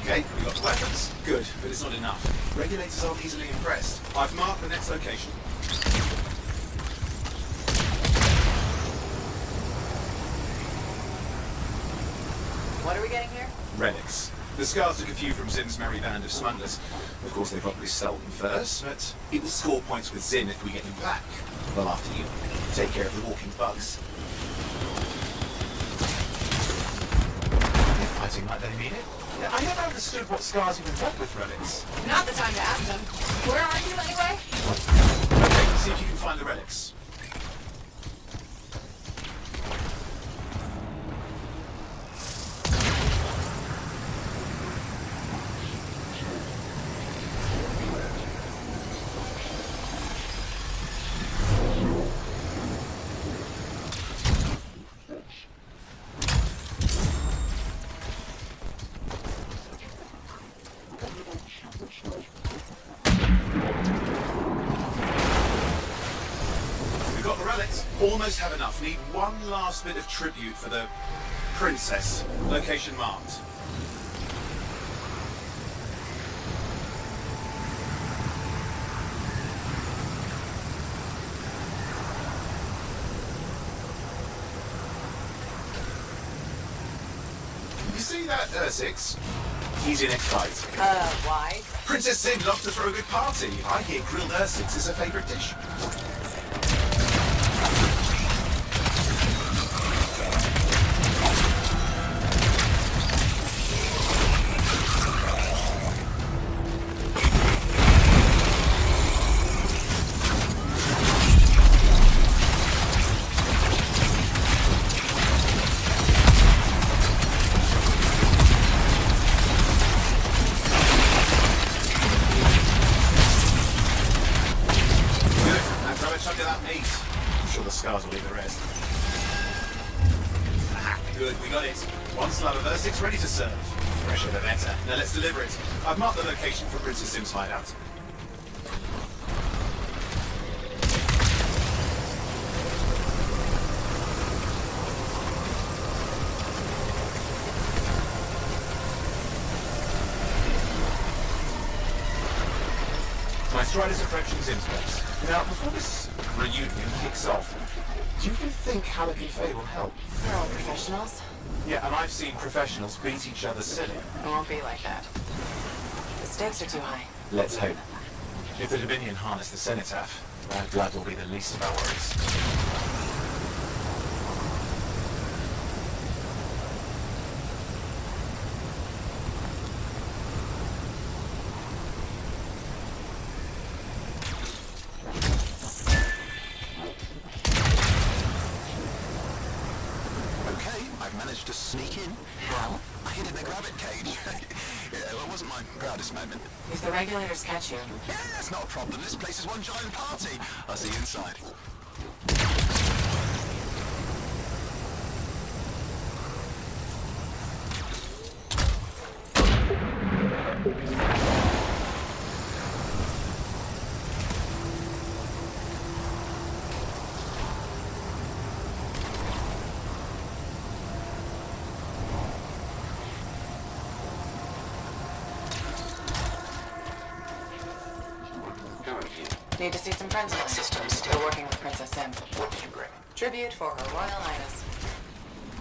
Okay, we got weapons. Good, but it's not enough. Regulators aren't easily impressed. I've marked the next location. What are we getting here? Relics. The scars took a few from Zim's merry band of smugglers. Of course, they probably stole them first, but it will score points with Zim if we get them back. Well, after you take care of the walking bugs. They're fighting like they mean it. Yeah, I never understood what scars you involved with relics. Not the time to ask them. Where are you anyway? Okay, see if you can find the relics. Almost have enough. Need one last bit of tribute for the princess. Location marked. You see that, Six? He's your next fight. Why? Princess Zim loves to throw a good party. I hear grilled Ursix is her favorite dish. Good, we got it. One slab of Ursix ready to serve. Fresher the better. Now let's deliver it. I've marked the location for Princess Zim's hideout. My Strider's approaching Zim's place. Now, before this reunion kicks off, do you think Halleck and Faye will help? They're all professionals. Yeah, and I've seen professionals beat each other silly. It won't be like that. The stakes are too high. Let's hope. If the Dominion harness the Cenotaph, bad blood will be the least of our worries. To sneak in? How? I hid in the grabbit cage. Yeah, it wasn't my proudest moment. If the regulators catch you... Yeah, it's not a problem. This place is one giant party. I'll see you inside. Need to see some friends of mine. Systems. They're working with Princess Zim. What did you bring? Tribute for Her Royal Highness.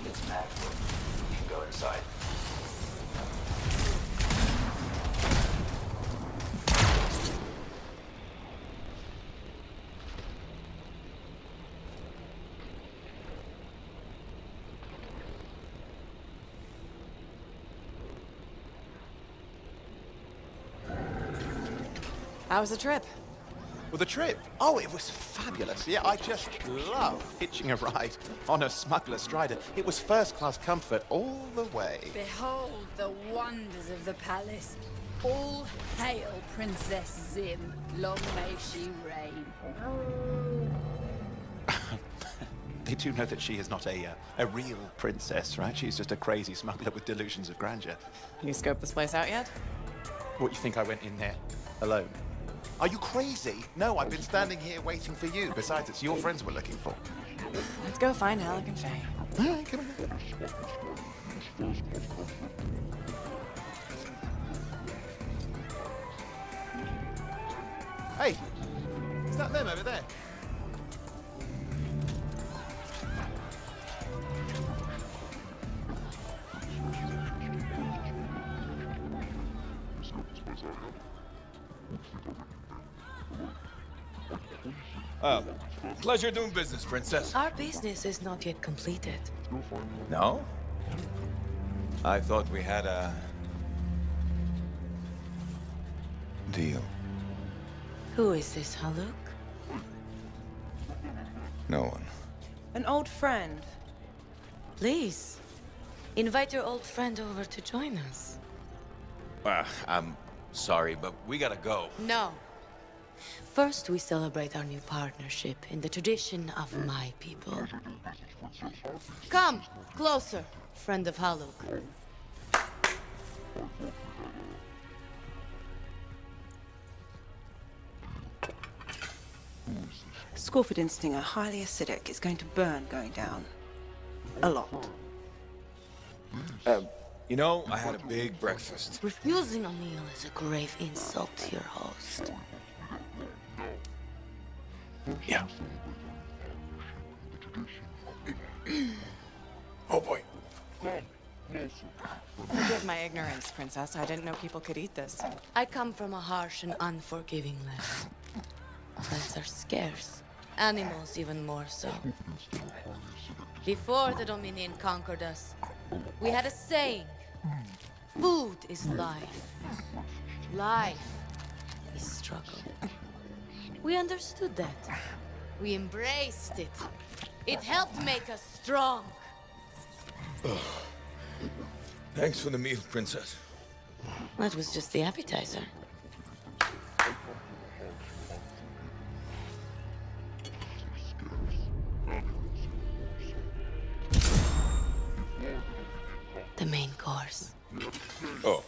It's mad. You can go inside. How was the trip? Well, the trip? Oh, it was fabulous. Yeah, I just love hitching a ride on a smuggler strider. It was first-class comfort all the way. Behold the wonders of the palace. All hail Princess Zim. Long may she reign. They do know that she is not a real princess, right? She's just a crazy smuggler with delusions of grandeur. You scoped this place out yet? What, you think I went in there alone? Are you crazy? No, I've been standing here waiting for you. Besides, it's your friends we're looking for. Let's go find Alec and Faye. All right, come on. Hey, is that them over there? Oh, pleasure doing business, Princess. Our business is not yet completed. No? I thought we had a deal. Who is this, Haluk? No one. An old friend. Please, invite your old friend over to join us. I'm sorry, but we gotta go. No. First, we celebrate our new partnership in the tradition of my people. Come, closer, friend of Haluk. Scorford Stinger, highly acidic. It's going to burn going down. A lot. You know, I had a big breakfast. Refusing a meal is a grave insult to your host. Yeah. Oh boy. Forgive my ignorance, Princess. I didn't know people could eat this. I come from a harsh and unforgiving land. Plants are scarce. Animals even more so. Before the Dominion conquered us, we had a saying. Food is life. Life is struggle. We understood that. We embraced it. It helped make us strong. Thanks for the meal, Princess. That was just the appetizer. The main course. Oh.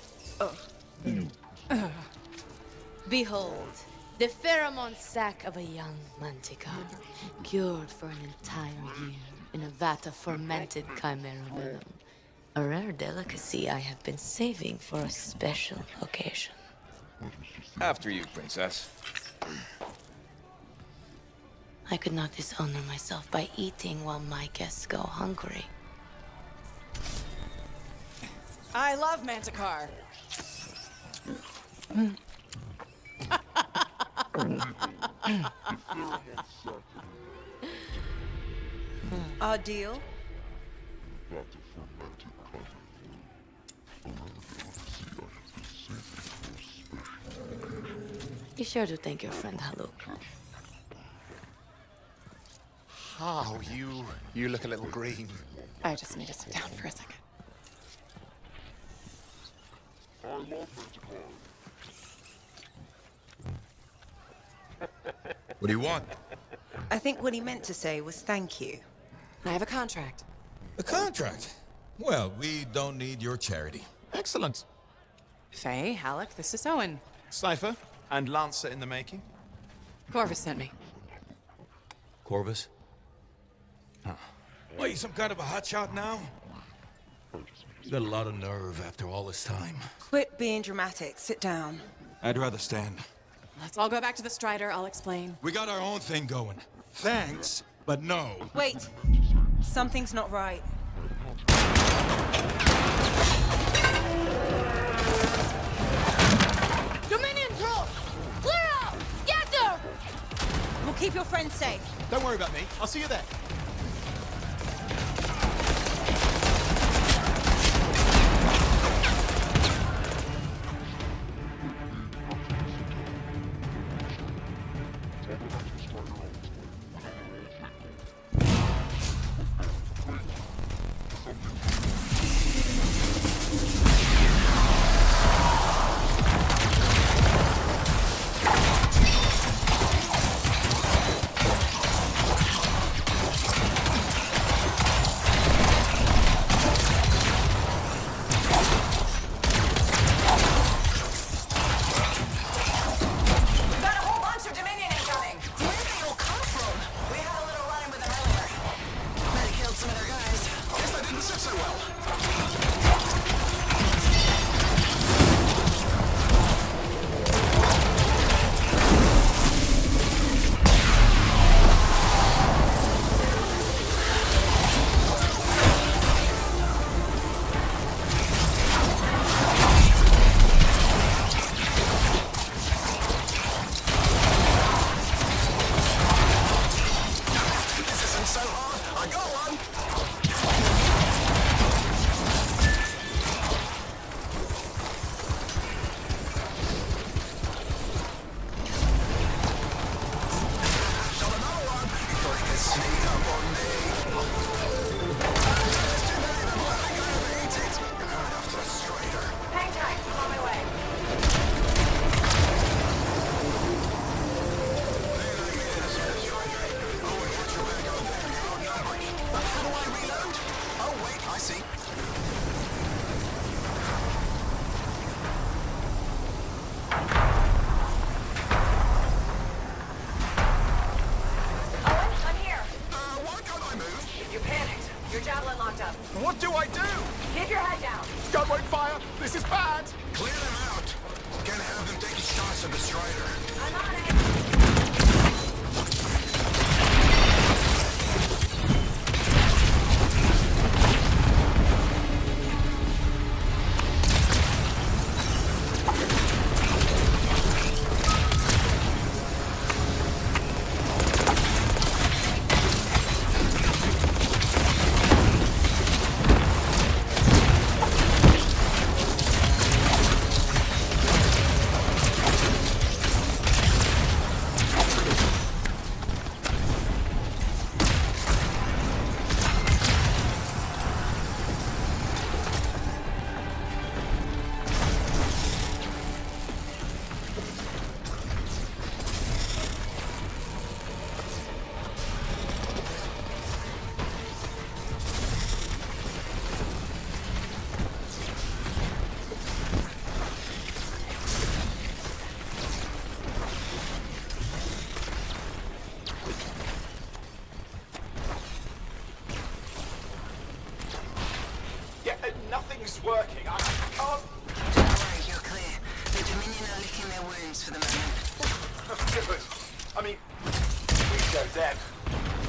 Behold, the pheromone sac of a young manticore, cured for an entire year in a vat of fermented chimera venom. A rare delicacy I have been saving for a special occasion. After you, Princess. I could not dishonor myself by eating while my guests go hungry. I love Manticore. Our deal? Be sure to thank your friend Haluk. Oh, you look a little green. I just need to sit down for a second. I love Manticore. What do you want? I think what he meant to say was thank you. I have a contract. A contract? Well, we don't need your charity. Excellent. Faye, Halleck, this is Owen. Cypher and Lancer in the making. Corvus sent me. Corvus? Huh. What, you some kind of a hotshot now? You got a lot of nerve after all this time. Quit being dramatic. Sit down. I'd rather stand. Let's all go back to the Strider. I'll explain. We got our own thing going. Thanks, but no. Wait. Something's not right. Dominion troops! Clear out! Scatter! We'll keep your friends safe. Don't worry about me. I'll see you there. Hang tight, I'm on my way. How do I reload? Oh, wait, I see. Owen, I'm here. Why can't I move? You panicked. Your javelin locked up. What do I do? Keep your head down. Gun won't fire. This is bad. Clear them out. Can't have them taking shots at the Strider. I'm on it. Yeah, nothing's working. I can't. Don't worry, you're clear. The Dominion are licking their wounds for the moment. Good. I mean, we go dead.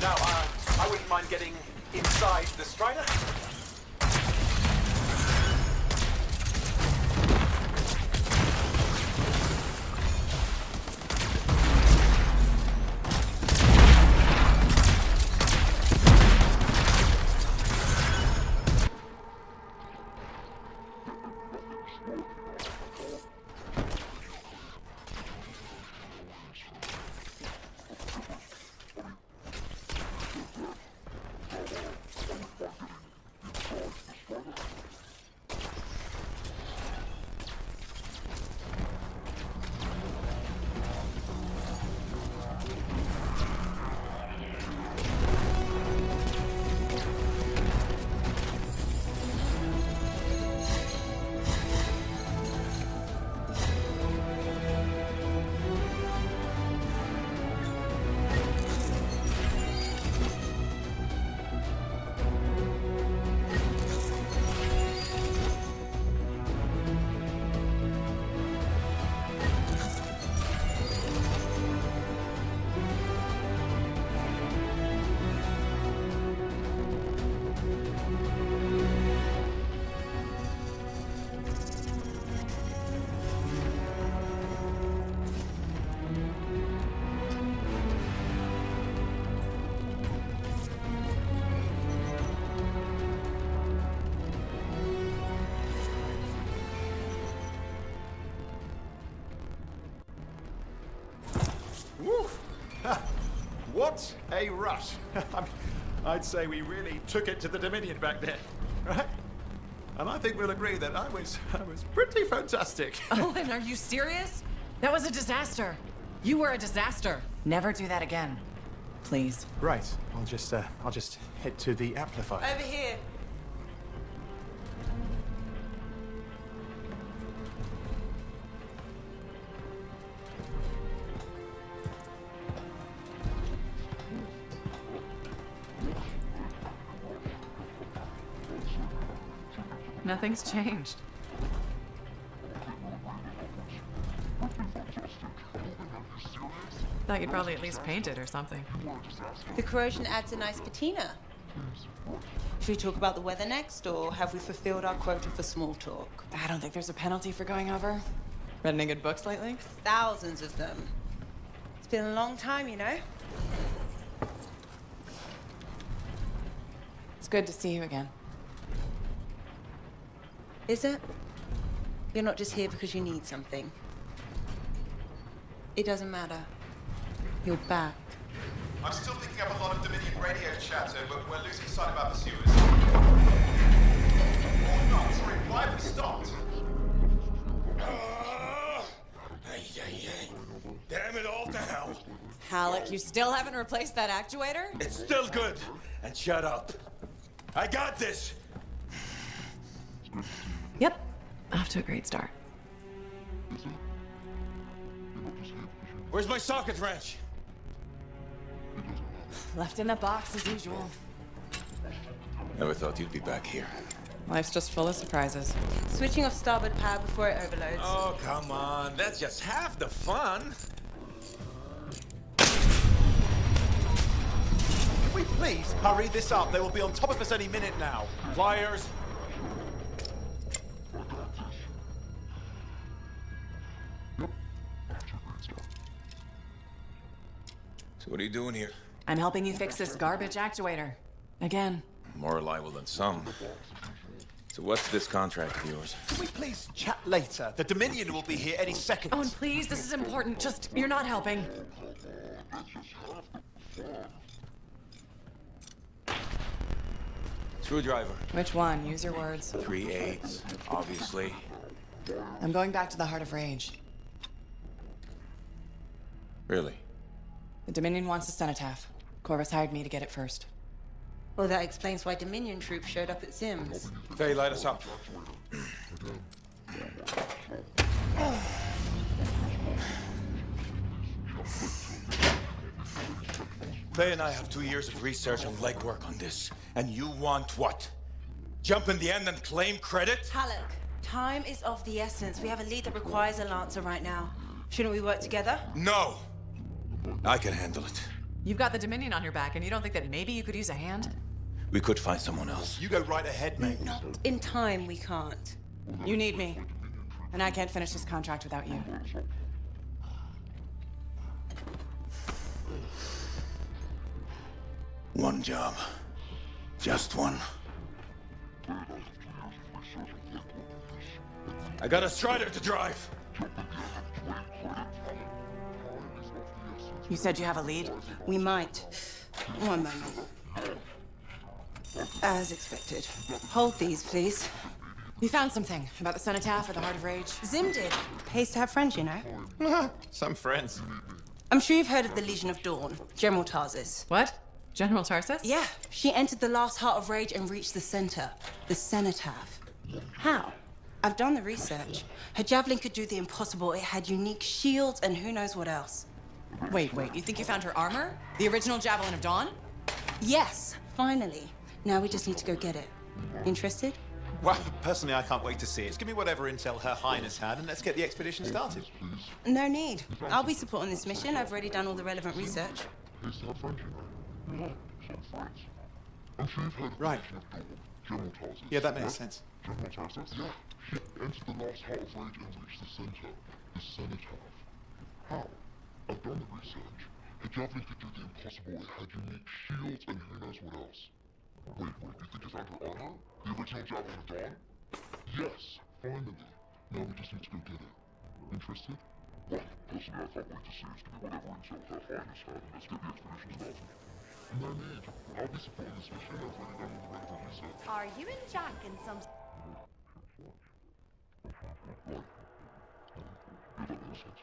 Now, I wouldn't mind getting inside the Strider. Woo! What a rush. I mean, I'd say we really took it to the Dominion back there, right? And I think we'll agree that I was pretty fantastic. Owen, are you serious? That was a disaster. You were a disaster. Never do that again. Please. Right. I'll just head to the amplifier. Over here. Nothing's changed. Thought you'd probably at least paint it or something. The corrosion adds a nice patina. Should we talk about the weather next, or have we fulfilled our quota for small talk? I don't think there's a penalty for going over. Read any good books lately? Thousands of them. It's been a long time, you know? It's good to see you again. Is it? You're not just here because you need something. It doesn't matter. You're back. I'm still picking up a lot of Dominion radio chatter, but we're losing sight of our pursuers. Oh no, sorry, why have we stopped? Damn it all to hell. Halleck, you still haven't replaced that actuator? It's still good. And shut up. I got this. Yep. Off to a great start. Where's my socket wrench? Left in the box as usual. Never thought you'd be back here. Life's just full of surprises. Switching off starboard power before it overloads. Oh, come on. That's just half the fun. Can we please hurry this up? They will be on top of us any minute now. Pliers. So what are you doing here? I'm helping you fix this garbage actuator. Again. More reliable than some. So what's this contract of yours? Can we please chat later? The Dominion will be here any second. Owen, please, this is important. Just, you're not helping. Screwdriver. Which one? Use your words. 3/8, obviously. I'm going back to the Heart of Rage. Really? The Dominion wants a cenotaph. Corvus hired me to get it first. Well, that explains why Dominion troops showed up at Zim's. Faye, light us up. Faye and I have 2 years of research and legwork on this. And you want what? Jump in the end and claim credit? Halleck, time is of the essence. We have a lead that requires a Lancer right now. Shouldn't we work together? No! I can handle it. You've got the Dominion on your back, and you don't think that maybe you could use a hand? We could find someone else. You go right ahead, mate. Not in time, we can't. You need me. And I can't finish this contract without you. One job. Just one. I got a Strider to drive. You said you have a lead? We might. One moment. As expected. Hold these, please. We found something about the cenotaph or the Heart of Rage. Zim did. Pays to have friends, you know. Some friends. I'm sure you've heard of the Legion of Dawn, General Tarsus. What? General Tarsus? Yeah. She entered the last Heart of Rage and reached the center, the cenotaph. How? I've done the research. Her javelin could do the impossible. It had unique shields and who knows what else. Wait, you think you found her armor? The original Javelin of Dawn? Yes, finally. Now we just need to go get it. Interested? Well, personally, I can't wait to see it. Just give me whatever intel Her Highness had, and let's get the expedition started. No need. I'll be supporting this mission. I've already done all the relevant research. Right. Yeah, that makes sense. General Tarsus? Yeah. She entered the last Heart of Rage and reached the center, the cenotaph. How? I've done the research. Her javelin could do the impossible. It had unique shields and who knows what else. Wait, you think you found her armor? The original Javelin of Dawn? Yes, finally. Now we just need to go get it. Interested? Well, personally, I can't wait to see us to be whatever intel Her Highness had, and let's get the expedition started. No need. I'll be supporting this mission. I've already done all the relevant research. Are you and Jack in some... Right. Yeah, that makes sense.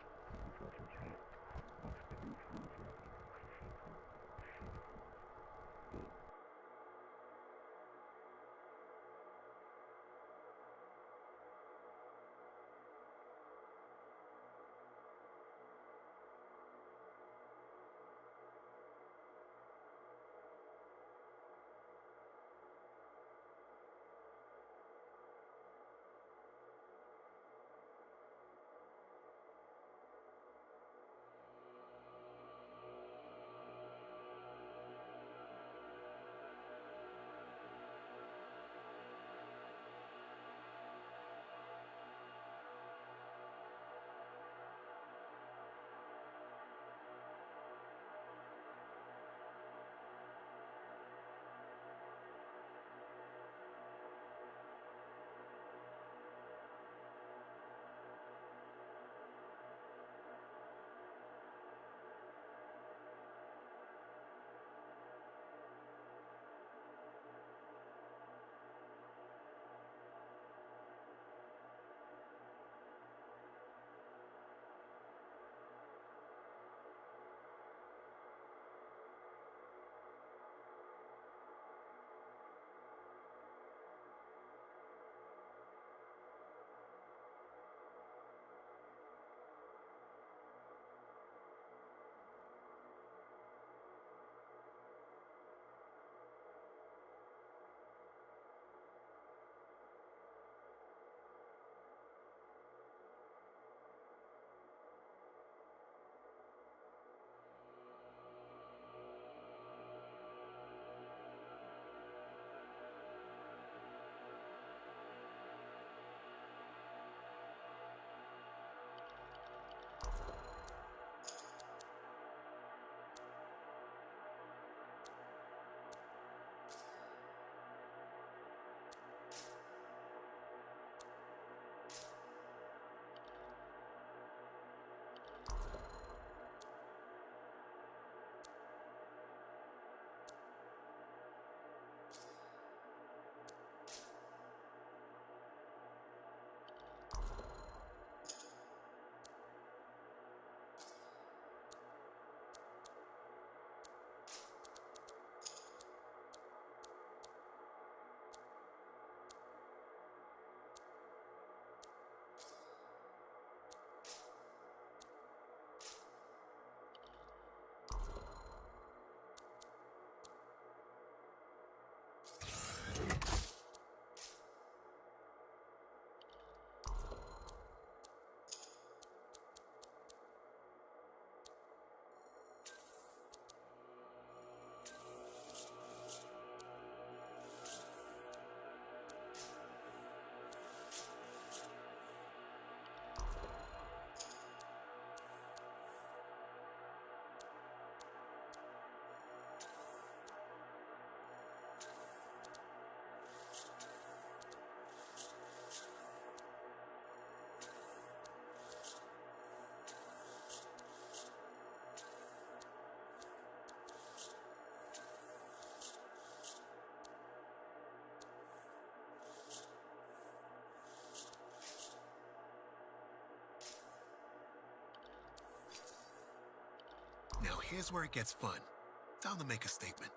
Now here's where it gets fun. Time to make a statement.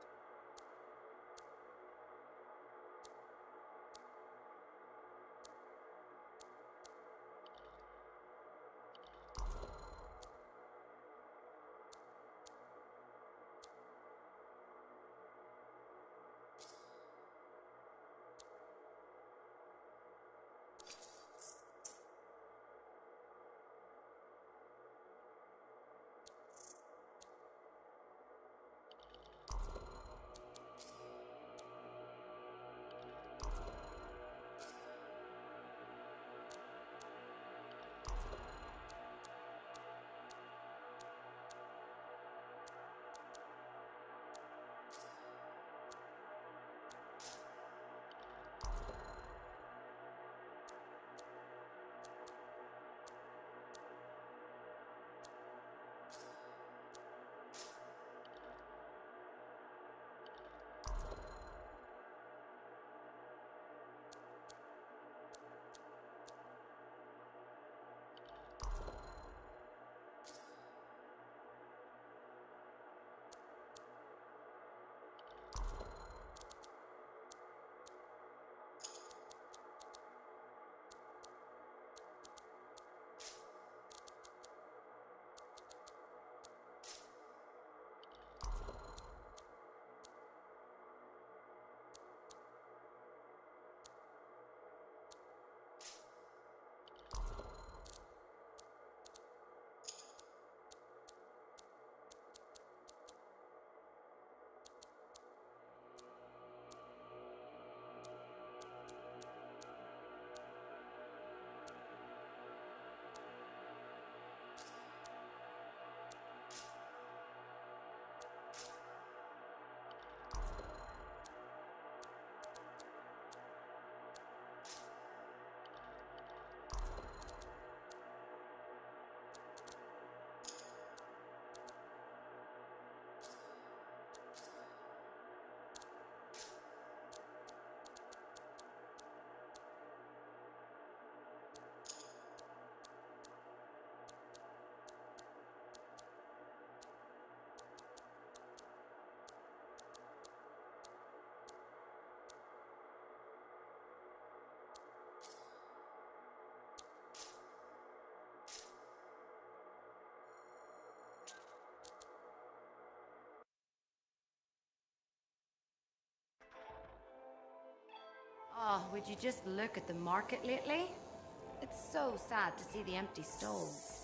Oh, would you just look at the market lately? It's so sad to see the empty stalls.